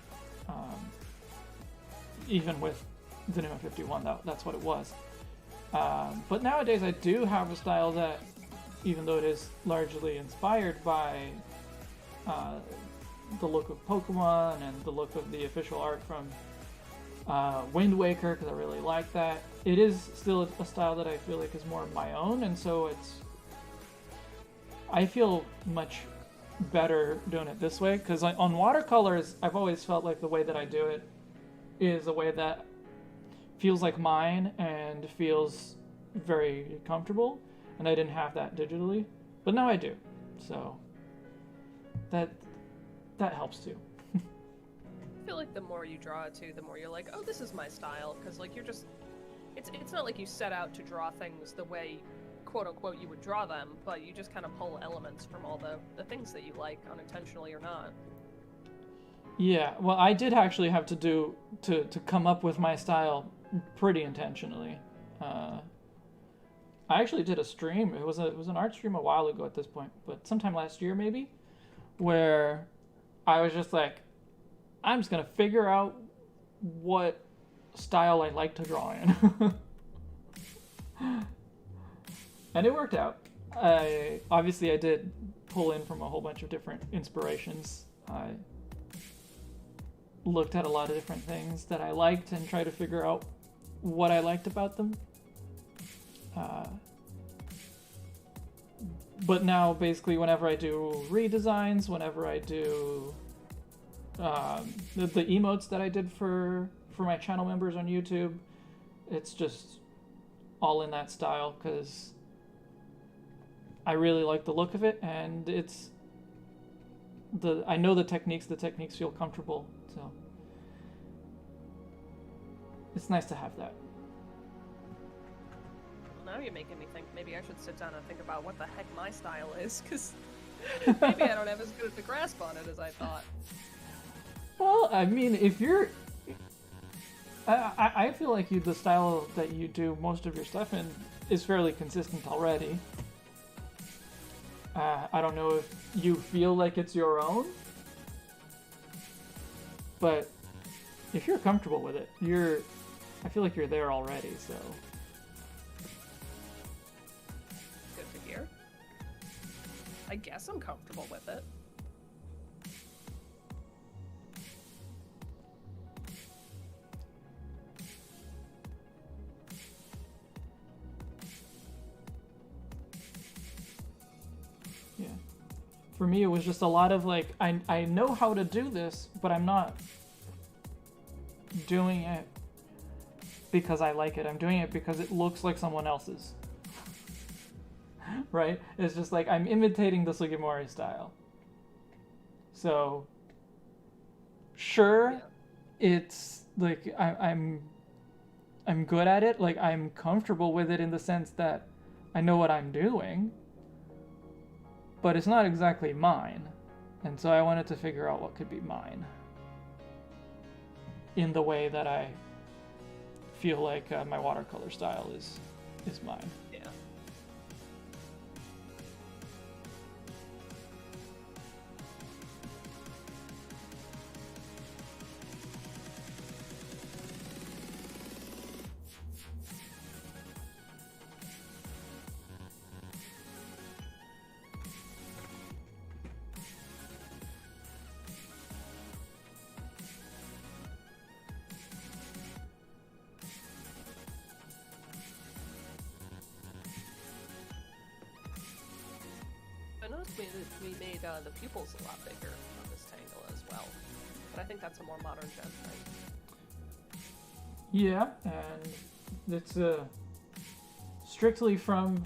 Even with the new 51, that's what it was. But nowadays, I do have a style that, even though it is largely inspired by the look of Pokemon and the look of the official art from Wind Waker, because I really like that. It is still a style that I feel like is more my own, and so I feel much better doing it this way, because on watercolors, I've always felt like the way that I do it is a way that feels like mine and feels very comfortable, and I didn't have that digitally, but now I do, so that helps too. I feel like the more you draw it too, the more you're like, oh, this is my style, because like you're just, it's not like you set out to draw things the way, quote unquote, you would draw them, but you just kind of pull elements from all the things that you like, unintentionally or not. Yeah, well, I did actually have to come up with my style pretty intentionally. I actually did a stream. It was an art stream a while ago at this point, but sometime last year maybe, where I was just like, I'm just gonna figure out what style I like to draw in. And it worked out. I did pull in from a whole bunch of different inspirations. I looked at a lot of different things that I liked and tried to figure out what I liked about them. But now, basically, whenever I do redesigns, whenever I do the emotes that I did for my channel members on YouTube, it's just all in that style, because I really like the look of it, and I know the techniques feel comfortable, so it's nice to have that. Now you're making me think maybe I should sit down and think about what the heck my style is, because maybe I don't have as good of a grasp on it as I thought. Well, I mean, if you're... I feel like the style that you do most of your stuff in is fairly consistent already. I don't know if you feel like it's your own, but if you're comfortable with it, I feel like you're there already, so... Good to hear. I guess I'm comfortable with it. Yeah. For me, it was just a lot of like, I know how to do this, but I'm not doing it because I like it. I'm doing it because it looks like someone else's. Right? It's just like I'm imitating the Sugimori style. So, sure, it's like I'm good at it. Like I'm comfortable with it in the sense that I know what I'm doing, but it's not exactly mine. And so I wanted to figure out what could be mine in the way that I feel like my watercolor style is mine. Yeah. noticed we made the pupils a lot bigger on this Tangela as well. But I think that's a more modern gen thing. Yeah, and it's strictly from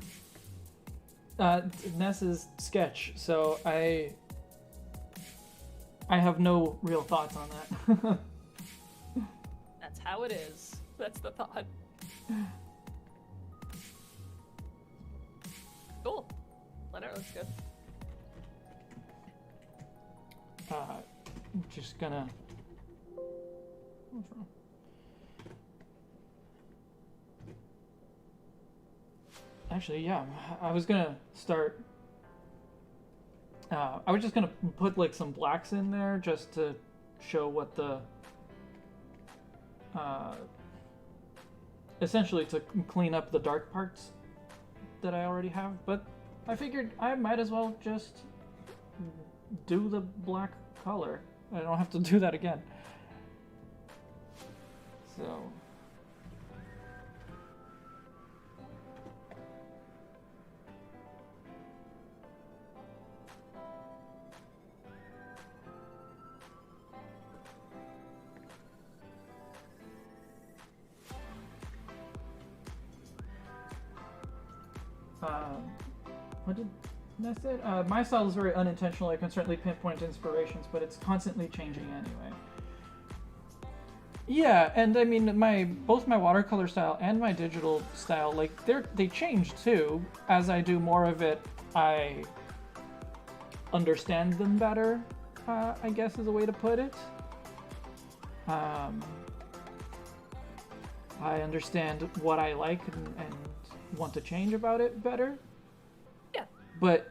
Ness's sketch, so I have no real thoughts on that. That's how it is. That's the thought. Cool. Letter looks good. I'm just gonna. What's wrong? Actually, yeah, I was gonna start. I was just gonna put like some blacks in there just to show what the. Essentially to clean up the dark parts that I already have, but I figured I might as well just do the black color. I don't have to do that again. So. What did I say? My style is very unintentional. I can certainly pinpoint inspirations, but it's constantly changing anyway. Yeah, and I mean, both my watercolor style and my digital style, like they change too. As I do more of it, I understand them better. I guess is a way to put it. I understand what I like and want to change about it better. Yeah. But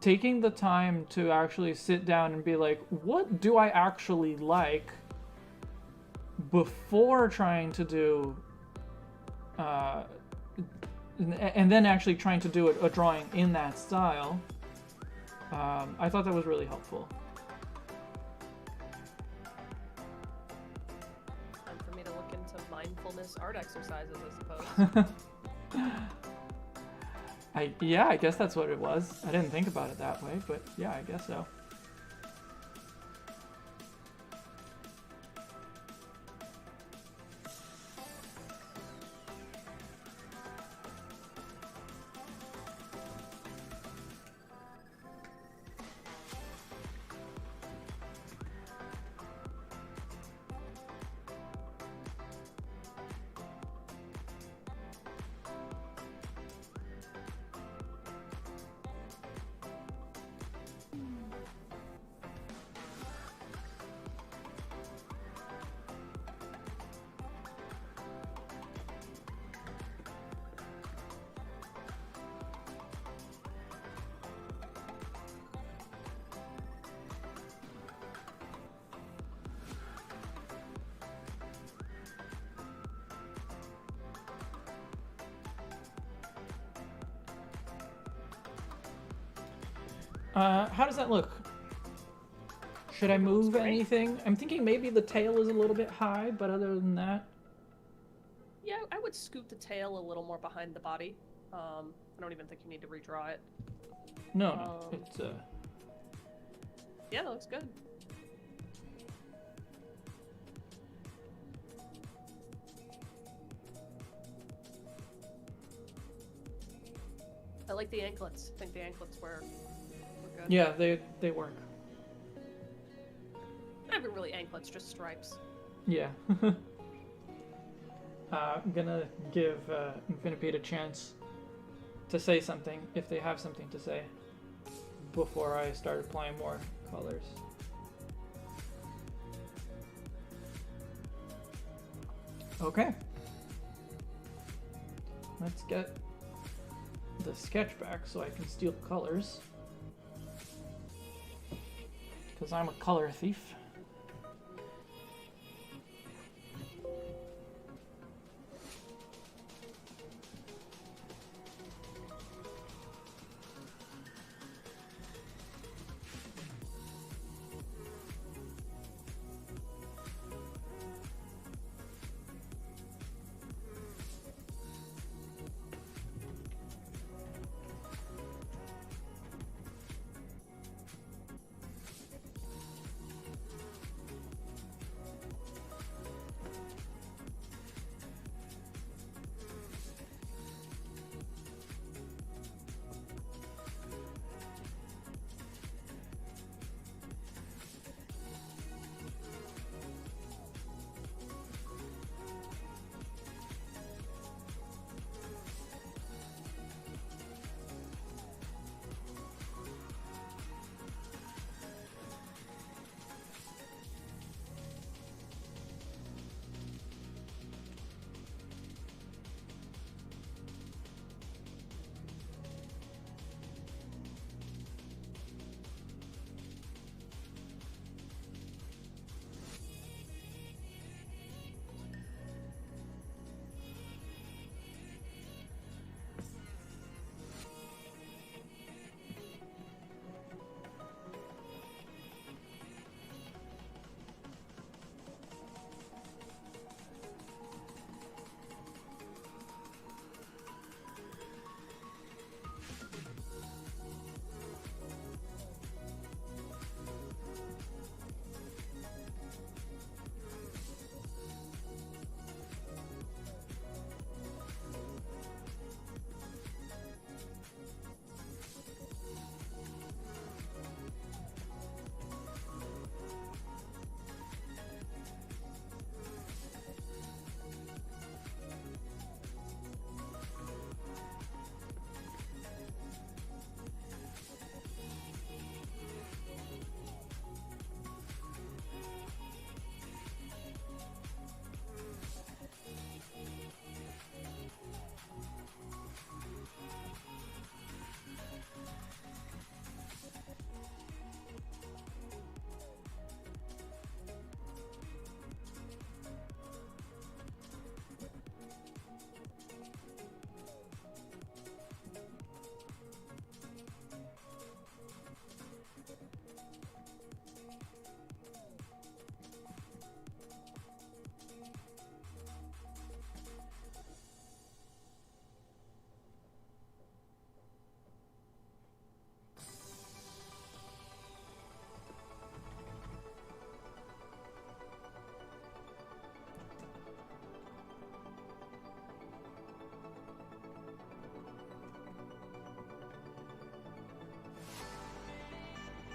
taking the time to actually sit down and be like, what do I actually like before trying to do, and then actually trying to do a drawing in that style, I thought that was really helpful. Time for me to look into mindfulness art exercises, I suppose. I guess that's what it was. I didn't think about it that way, but yeah, I guess so. How does that look? Should I move anything? I'm thinking maybe the tail is a little bit high, but other than that... Yeah, I would scoot the tail a little more behind the body. I don't even think you need to redraw it. No, it's Yeah, that looks good. I like the anklets. I think the anklets were good. Yeah, they work. Not even really anklets, just stripes. Yeah. I'm gonna give Infinipede a chance to say something, if they have something to say, before I start applying more colors. Okay. Let's get the sketch back so I can steal colors. Because I'm a color thief.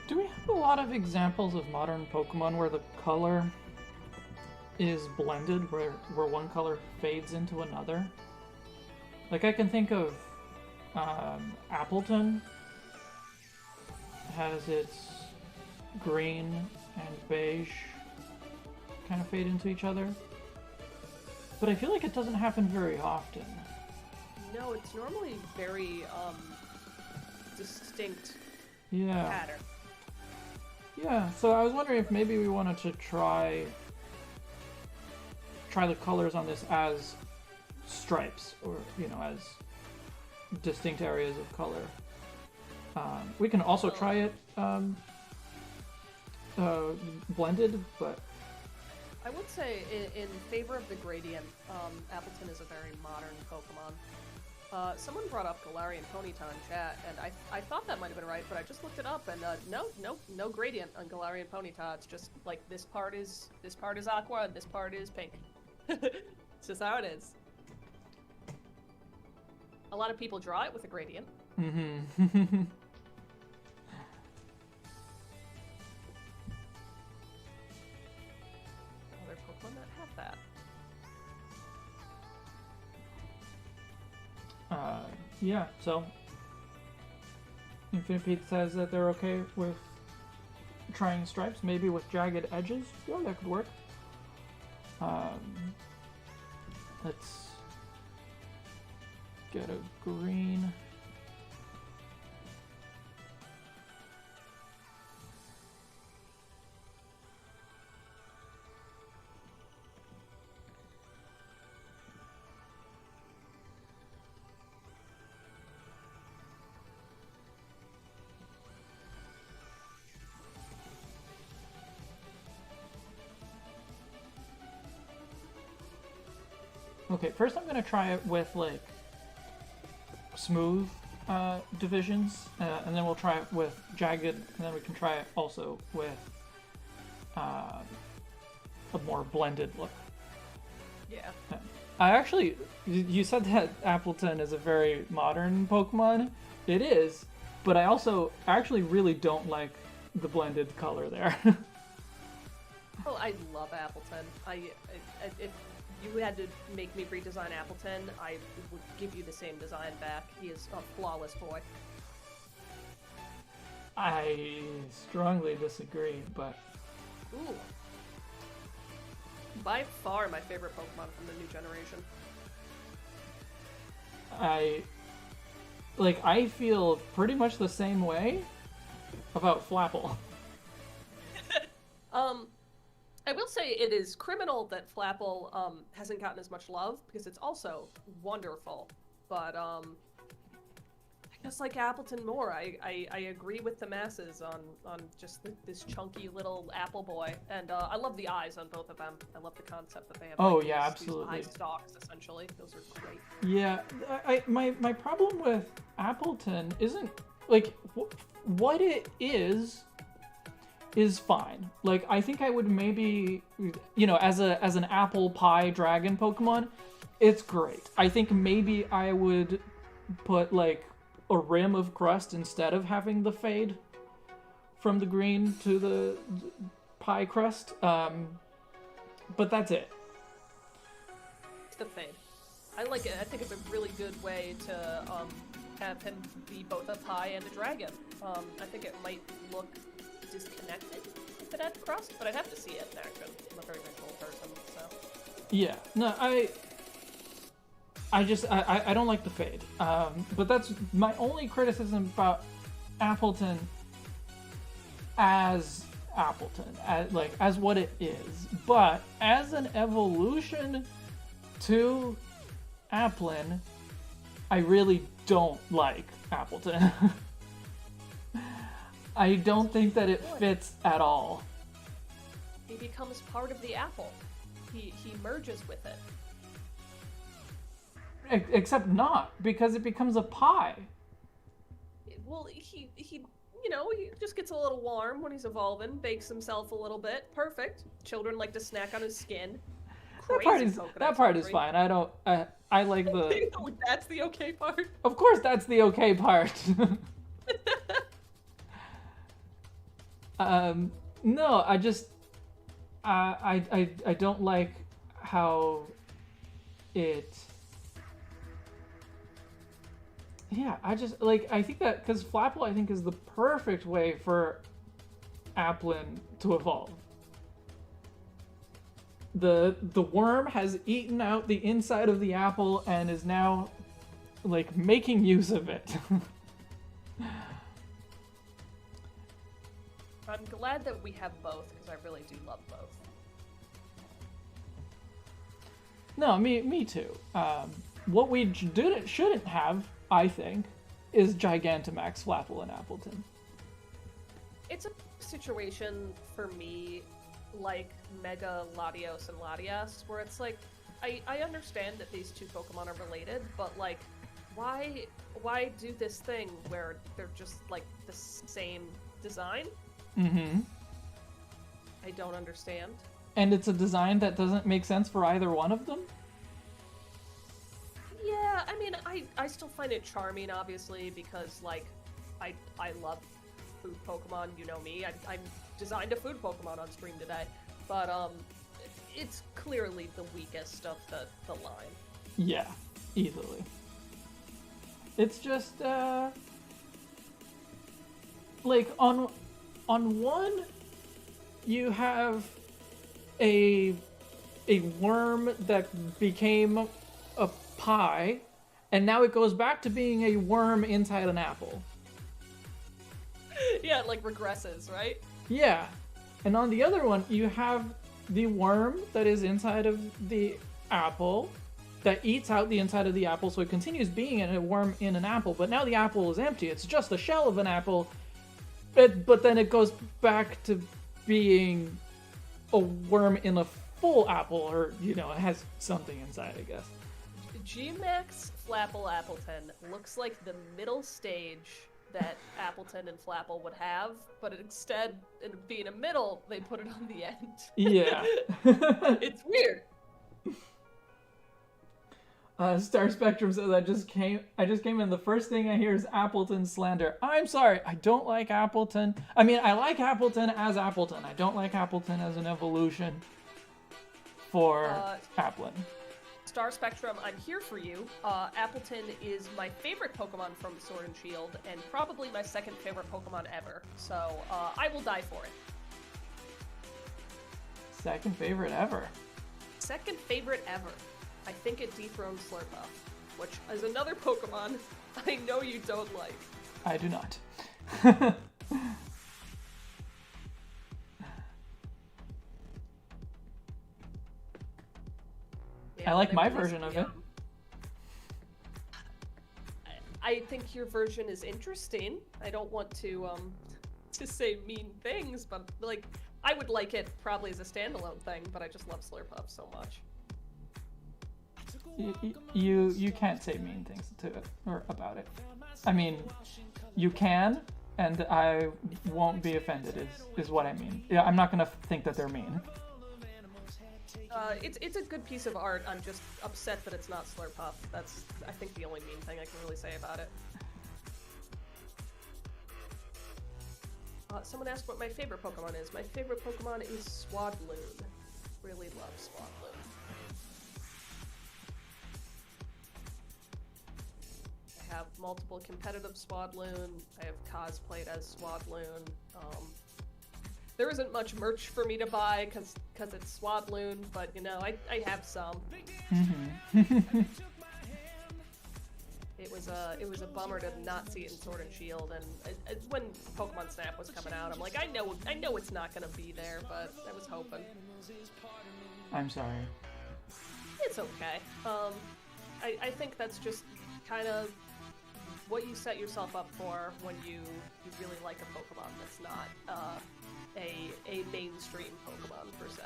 Do we have a lot of examples of modern Pokemon where the color is blended, where one color fades into another? Like, I can think of Appleton has its green and beige kind of fade into each other. But I feel like it doesn't happen very often. No, it's normally very distinct yeah. pattern. Yeah, so I was wondering if maybe we wanted to try the colors on this as stripes, or, you know, as distinct areas of color. We can also try it blended, but... I would say, in favor of the gradient, Appleton is a very modern Pokemon. Someone brought up Galarian Ponyta in chat, and I thought that might have been right, but I just looked it up, and no gradient on Galarian Ponyta. It's just like this part is aqua and this part is pink. It's just how it is. A lot of people draw it with a gradient. Mm-hmm. Other Pokemon that have that. Yeah, so Infinipede says that they're okay with trying stripes, maybe with jagged edges. Yeah, that could work. Let's get a green. Okay, first I'm going to try it with, like, smooth divisions, and then we'll try it with jagged, and then we can try it also with a more blended look. Yeah. I actually, you said that Appleton is a very modern Pokemon. It is, but I also actually really don't like the blended color there. Oh, I love Appleton. If you had to make me redesign Appleton, I would give you the same design back. He is a flawless boy. I strongly disagree, but... Ooh. By far my favorite Pokemon from the new generation. I feel pretty much the same way about Flapple. I will say it is criminal that Flapple hasn't gotten as much love, because it's also wonderful. But I just like Appleton more. I agree with the masses on just this chunky little apple boy, and I love the eyes on both of them. I love the concept that they have. Oh, like, yeah, these absolutely. eye stalks, essentially. Those are great. Yeah, my problem with Appleton isn't like what it is fine. Like, I think I would maybe, you know, as an apple pie dragon Pokemon, it's great. I think maybe I would put like a rim of crust instead of having the fade from the green to the pie crust. But that's it. The fade. I like it. I think it's a really good way to have him be both a pie and a dragon. I think it might look disconnected if it had crust, but I'd have to see it in action. I'm a very visual person, so. Yeah, no, I don't like the fade. But that's my only criticism about Appleton as Appleton, as what it is. But as an evolution to Applin, I really don't like Appleton. I don't think that it fits at all. He becomes part of the apple. He merges with it. Except not, because it becomes a pie. Well, he you know, he just gets a little warm when he's evolving, bakes himself a little bit. Perfect. Children like to snack on his skin. That part is fine. I don't. I like the. That's the okay part. Of course, that's the okay part. No, I just I don't like how it. Yeah, I just like I think that because Flapple I think is the perfect way for Applin to evolve. The worm has eaten out the inside of the apple and is now like making use of it. I'm glad that we have both because I really do love both. No, me too. What we shouldn't have, I think, is Gigantamax, Flapple, and Appleton. It's a situation for me like Mega Latios and Latias, where it's like, I understand that these two Pokemon are related, but like, why do this thing where they're just like the same design? Mm-hmm. I don't understand. And it's a design that doesn't make sense for either one of them? Yeah, I mean, I still find it charming, obviously, because, like, I love food Pokemon, you know me. I designed a food Pokemon on stream today. But, it's clearly the weakest of the line. Yeah, easily. It's just, like, on one, you have a worm that became a pie, and now it goes back to being a worm inside an apple. Yeah, it like regresses, right? Yeah. And on the other one, you have the worm that is inside of the apple that eats out the inside of the apple, so it continues being a worm in an apple, but now the apple is empty. It's just the shell of an apple, but then it goes back to being a worm in a full apple, or, you know, it has something inside, I guess. G-Max Flapple Appleton looks like the middle stage that Appleton and Flapple would have, but instead of being a middle, they put it on the end. Yeah. It's weird. Star Spectrum says I just came in. The first thing I hear is Appleton slander. I'm sorry, I don't like Appleton. I mean, I like Appleton as Appleton. I don't like Appleton as an evolution for Applin. Star Spectrum, I'm here for you. Appleton is my favorite Pokemon from Sword and Shield, and probably my second favorite Pokemon ever. So I will die for it. Second favorite ever. Second favorite ever. I think it dethroned Slurpuff, which is another Pokemon I know you don't like. I do not. Yeah, I like my version of it. I think your version is interesting. I don't want to say mean things, but like I would like it probably as a standalone thing, but I just love Slurpuff so much. You can't say mean things to it or about it. I mean, you can, and I won't be offended. Is what I mean. Yeah, I'm not gonna think that they're mean. It's a good piece of art. I'm just upset that it's not Slurpuff. That's, I think, the only mean thing I can really say about it. Someone asked what my favorite Pokemon is. My favorite Pokemon is Swadloon. Really love Swadloon. I have multiple competitive Swadloon. I have cosplayed as Swadloon. There isn't much merch for me to buy because it's Swadloon, but you know, I have some. Mm-hmm. It was a bummer to not see it in Sword and Shield, and when Pokemon Snap was coming out, I'm like, I know it's not gonna be there, but I was hoping. I'm sorry. It's okay. I think that's just kind of what you set yourself up for when you really like a Pokemon that's not a mainstream Pokemon per se.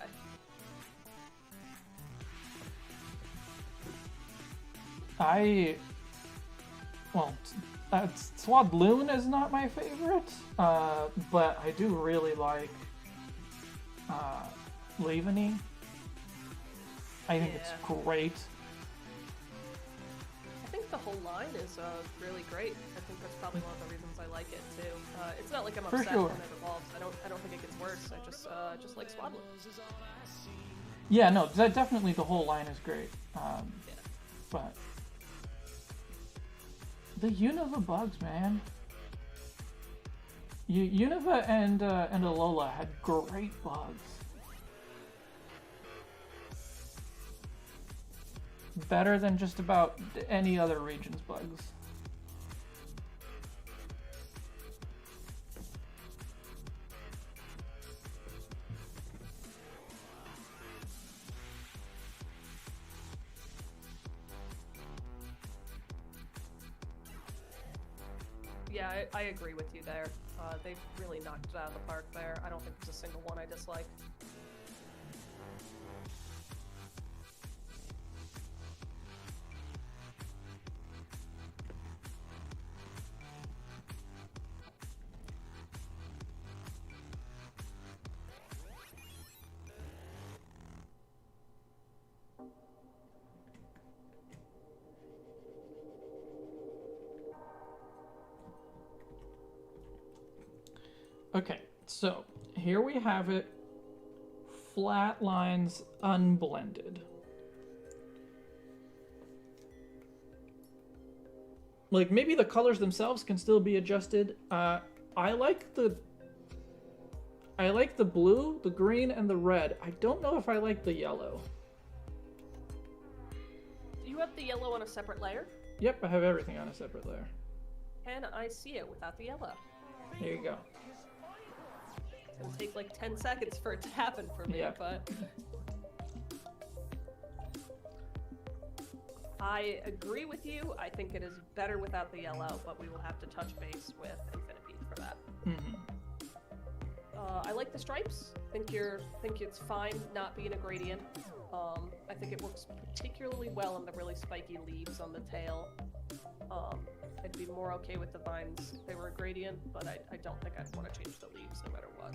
Swadloon is not my favorite, but I do really like Leaveney. I think it's great. I think think the whole line is really great. I think that's probably one of the reasons I like it too. It's not like I'm upset when it evolves. I don't think it gets worse. I just like swaddling. Yeah, no, definitely the whole line is great. But the Unova bugs, man. Unova and Alola had great bugs. Better than just about any other region's bugs. Yeah, I agree with you there. They've really knocked it out of the park there. I don't think there's a single one I dislike. Okay, so here we have it. Flat lines unblended. Like, maybe the colors themselves can still be adjusted. I like the blue, the green, and the red. I don't know if I like the yellow. Do you have the yellow on a separate layer? Yep, I have everything on a separate layer. Can I see it without the yellow? There you go. It's gonna take like 10 seconds for it to happen for me, yeah. But... I agree with you. I think it is better without the yellow, but we will have to touch base with Infinipede for that. Mm-hmm. I like the stripes. Think it's fine not being a gradient. I think it works particularly well on the really spiky leaves on the tail. I'd be more okay with the vines if they were a gradient, but I don't think I'd want to change the leaves no matter what.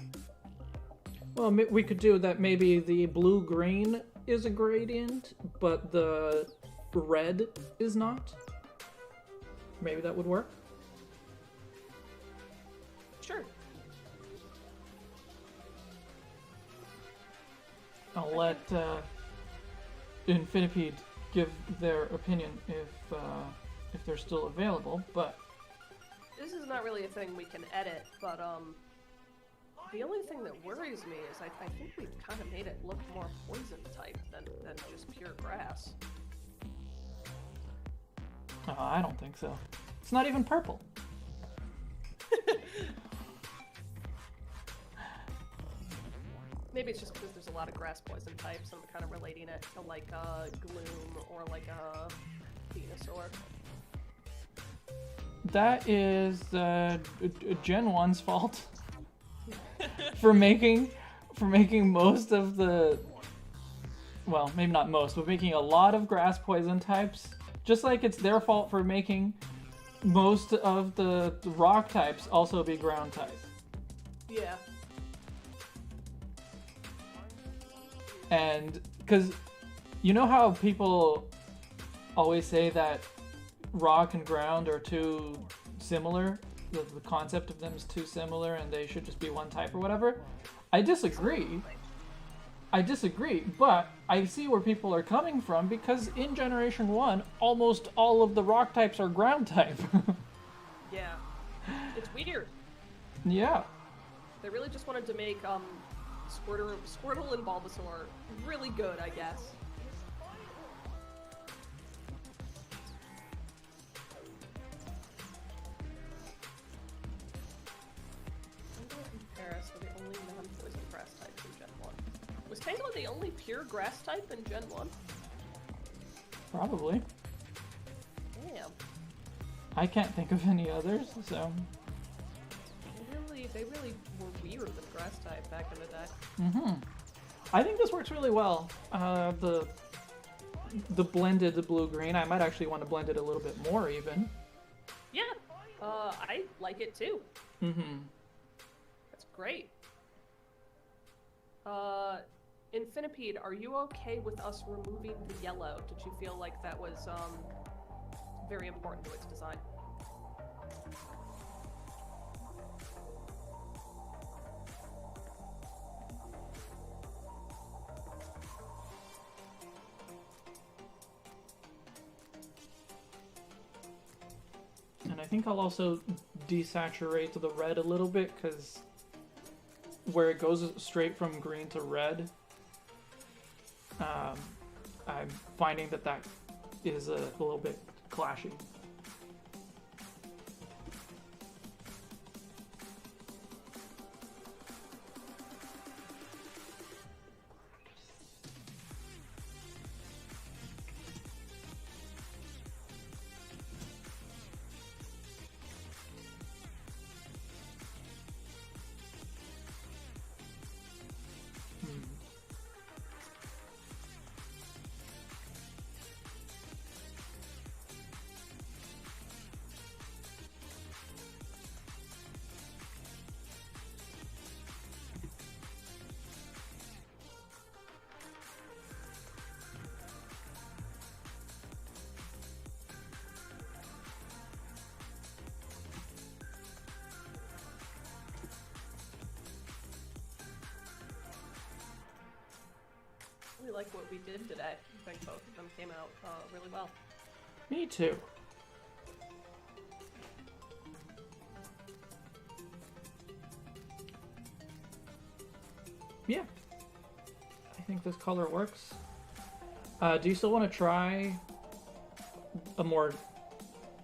Well, we could do that. Maybe the blue-green is a gradient, but the red is not. Maybe that would work. Sure. I'll let Infinipede give their opinion if they're still available, but... This is not really a thing we can edit, but the only thing that worries me is I think we've kind of made it look more poison type than just pure grass. I don't think so. It's not even purple. Maybe it's just because there's a lot of grass poison types, and I'm kind of relating it to like a Gloom or like a Venusaur. That is Gen 1's fault for making most of the, well, maybe not most, but making a lot of grass poison types. Just like it's their fault for making most of the rock types also be ground type. Yeah. And because you know how people always say that rock and ground are too similar, the concept of them is too similar and they should just be one type or whatever? I disagree, but I see where people are coming from, because in Generation 1, almost all of the rock types are ground type. Yeah. It's weird. Yeah. They really just wanted to make Squirtle and Bulbasaur really good, I guess. Tangela and Paris were the only non-poison grass types in Gen 1. Was Tangela the only pure grass type in Gen 1? Probably. Damn. I can't think of any others, so... They really were weird with grass type back in the day. Mm-hmm. I think this works really well. The blended blue-green. I might actually want to blend it a little bit more, even. Yeah. I like it, too. Mm-hmm. That's great. Infinipede, are you okay with us removing the yellow? Did you feel like that was very important to its design. And I think I'll also desaturate the red a little bit, because where it goes straight from green to red, I'm finding that is a little bit clashy. I really like what we did today. I think both of them came out really well. Me too. Yeah, I think this color works. Do you still want to try a more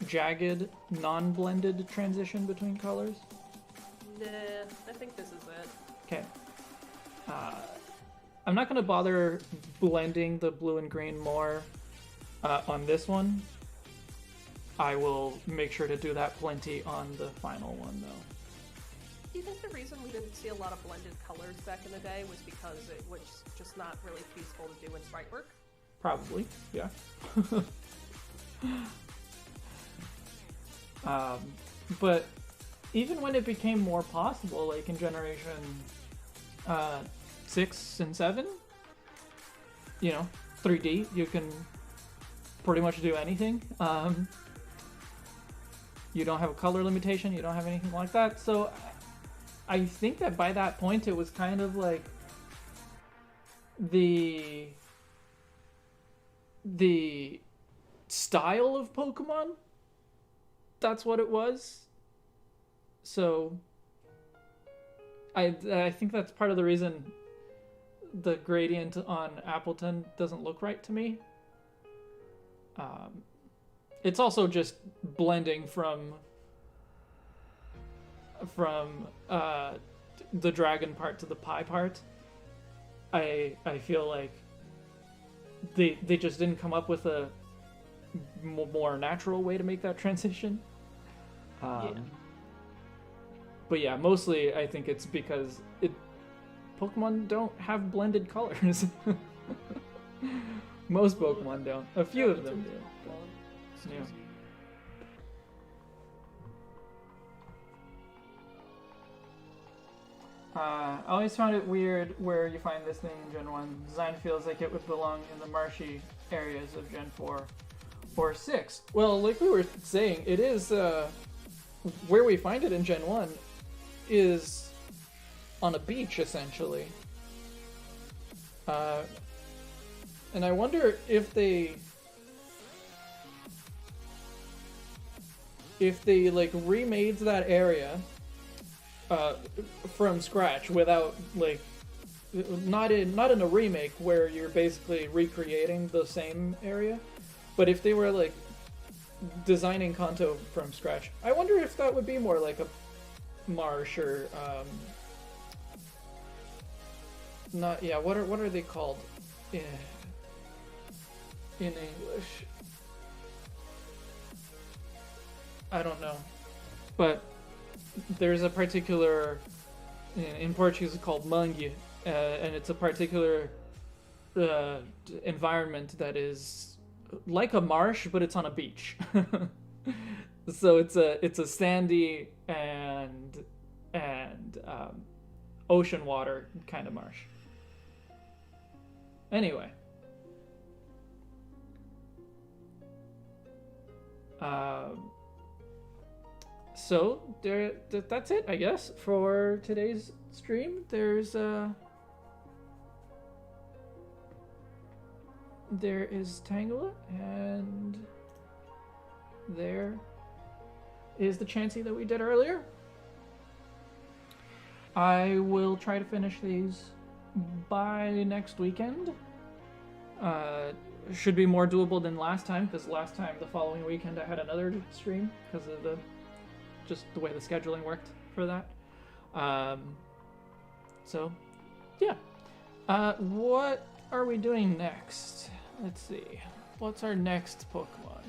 jagged, non-blended transition between colors? Nah, I think this is it. Okay. I'm not going to bother blending the blue and green more on this one. I will make sure to do that plenty on the final one, though. Do you think the reason we didn't see a lot of blended colors back in the day was because it was just not really feasible to do in sprite work? Probably, yeah. But even when it became more possible, like in generation 6 and 7, 3D, you can pretty much do anything. You don't have a color limitation, you don't have anything like that, so I think that by that point it was kind of like the style of Pokemon. That's what it was. So I think that's part of the reason the gradient on Appleton doesn't look right to me. It's also just blending from the dragon part to the pie part. I feel like they just didn't come up with a more natural way to make that transition. Yeah. But yeah, mostly I think it's because Pokemon don't have blended colors. Most Pokemon don't. A few of them do. Yeah. I always found it weird where you find this thing in Gen 1. Design feels like it would belong in the marshy areas of Gen 4 or 6. Well, like we were saying, it is, where we find it in Gen 1 is on a beach, essentially. And I wonder if they like remade that area from scratch without like not in a remake where you're basically recreating the same area, but if they were like designing Kanto from scratch, I wonder if that would be more like a marsh or not. Yeah, what are they called in English? I don't know, but there's a particular, in Portuguese it's called mangue, and it's a particular environment that is like a marsh, but it's on a beach. So it's a sandy and ocean water kind of marsh. Anyway, So that's it, I guess, for today's stream. There is Tangela, and there is the Chansey that we did earlier. I will try to finish these by next weekend. Should be more doable than last time, because last time, the following weekend, I had another stream because of just the way the scheduling worked for that. So, yeah. What are we doing next? Let's see. What's our next Pokemon?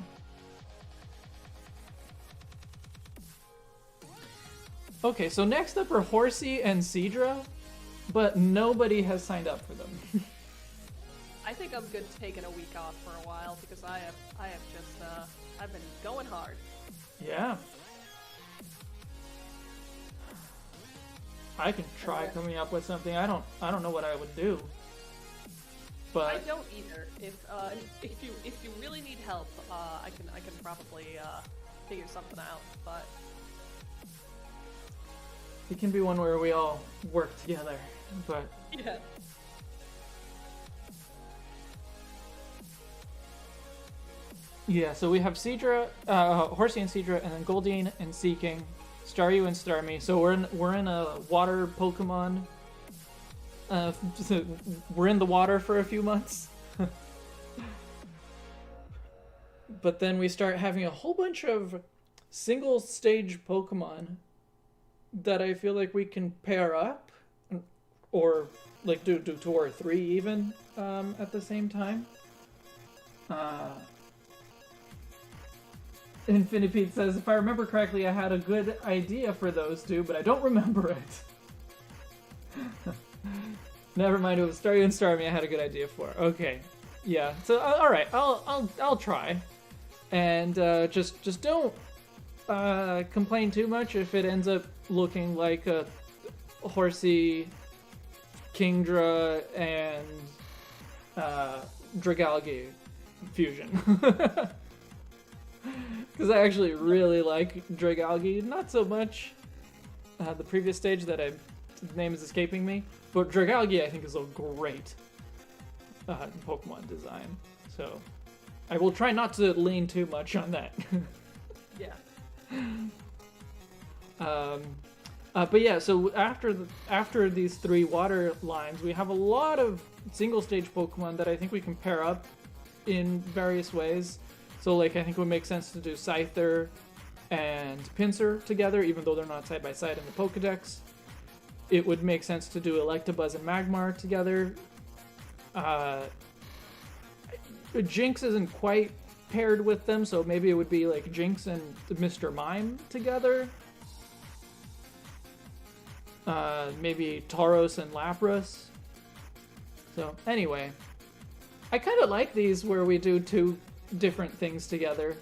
Okay, so next up are Horsey and Seadra, but nobody has signed up for them. I think I'm good taking a week off for a while because I have just I've been going hard. Yeah. I can try coming up with something. I don't know what I would do. But I don't either. If you really need help, I can probably figure something out. But it can be one where we all work together. But yeah. Yeah, so we have Seadra, Horsey and Seadra, and then Goldeen and Seeking, Staryu and Starmie. So we're in a water Pokemon. We're in the water for a few months. But then we start having a whole bunch of single stage Pokemon that I feel like we can pair up, or like do 2 or 3 even at the same time. Infinipede says, if I remember correctly, I had a good idea for those 2, but I don't remember it. Never mind, it was Staryu and Starmie I had a good idea for. Okay. Yeah. So all right, I'll try. And just don't complain too much if it ends up looking like a Horsey, Kingdra, and Dragalge fusion. Because I actually really like Dragalge. Not so much the previous stage that the name is escaping me. But Dragalge I think is a great Pokemon design. So I will try not to lean too much on that. Yeah. But yeah, so after these 3 water lines, we have a lot of single stage Pokemon that I think we can pair up in various ways. So like I think it would make sense to do Scyther and Pinsir together, even though they're not side by side in the Pokedex. It would make sense to do Electabuzz and Magmar together. Jinx isn't quite paired with them, so maybe it would be like Jinx and Mr. Mime together. Maybe Tauros and Lapras. So anyway, I kind of like these where we do 2 different things together.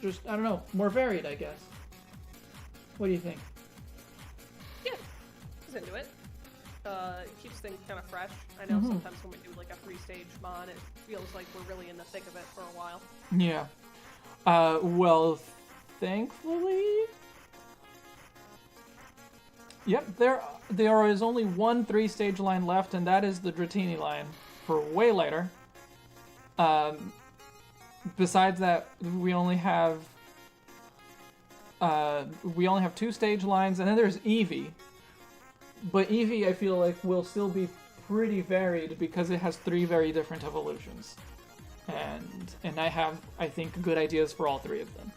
Just, I don't know, more varied, I guess. What do you think? Yeah, I was into it. It keeps things kind of fresh. I know sometimes when we do like a 3-stage mod, it feels like we're really in the thick of it for a while. Yeah. Well, thankfully... Yep, there is only one 3-stage line left, and that is the Dratini line for way later. Besides that, we only have 2 stage lines, and then there's Eevee. But Eevee, I feel like, will still be pretty varied because it has 3 very different evolutions. And I have, I think, good ideas for all 3 of them.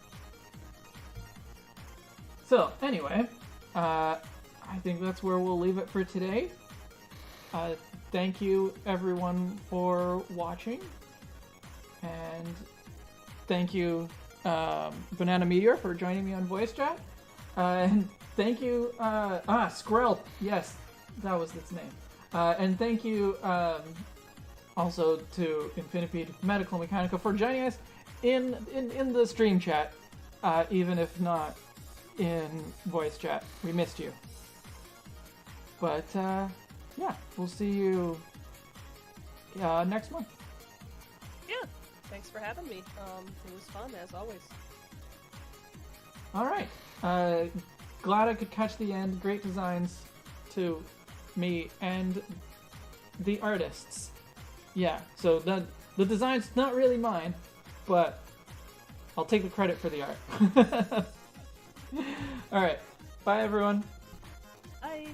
So, anyway, I think that's where we'll leave it for today. Thank you, everyone, for watching. And thank you, Banana Meteor, for joining me on voice chat. And thank you, Skrell. Yes, that was its name. And thank you also to Infinipede Medical Mechanica for joining us in the stream chat, even if not in voice chat. We missed you. But, yeah, we'll see you next month. Yeah, thanks for having me. It was fun, as always. All right. Glad I could catch the end. Great designs to me and the artists. Yeah, so the design's not really mine, but I'll take the credit for the art. All right. Bye, everyone. Bye.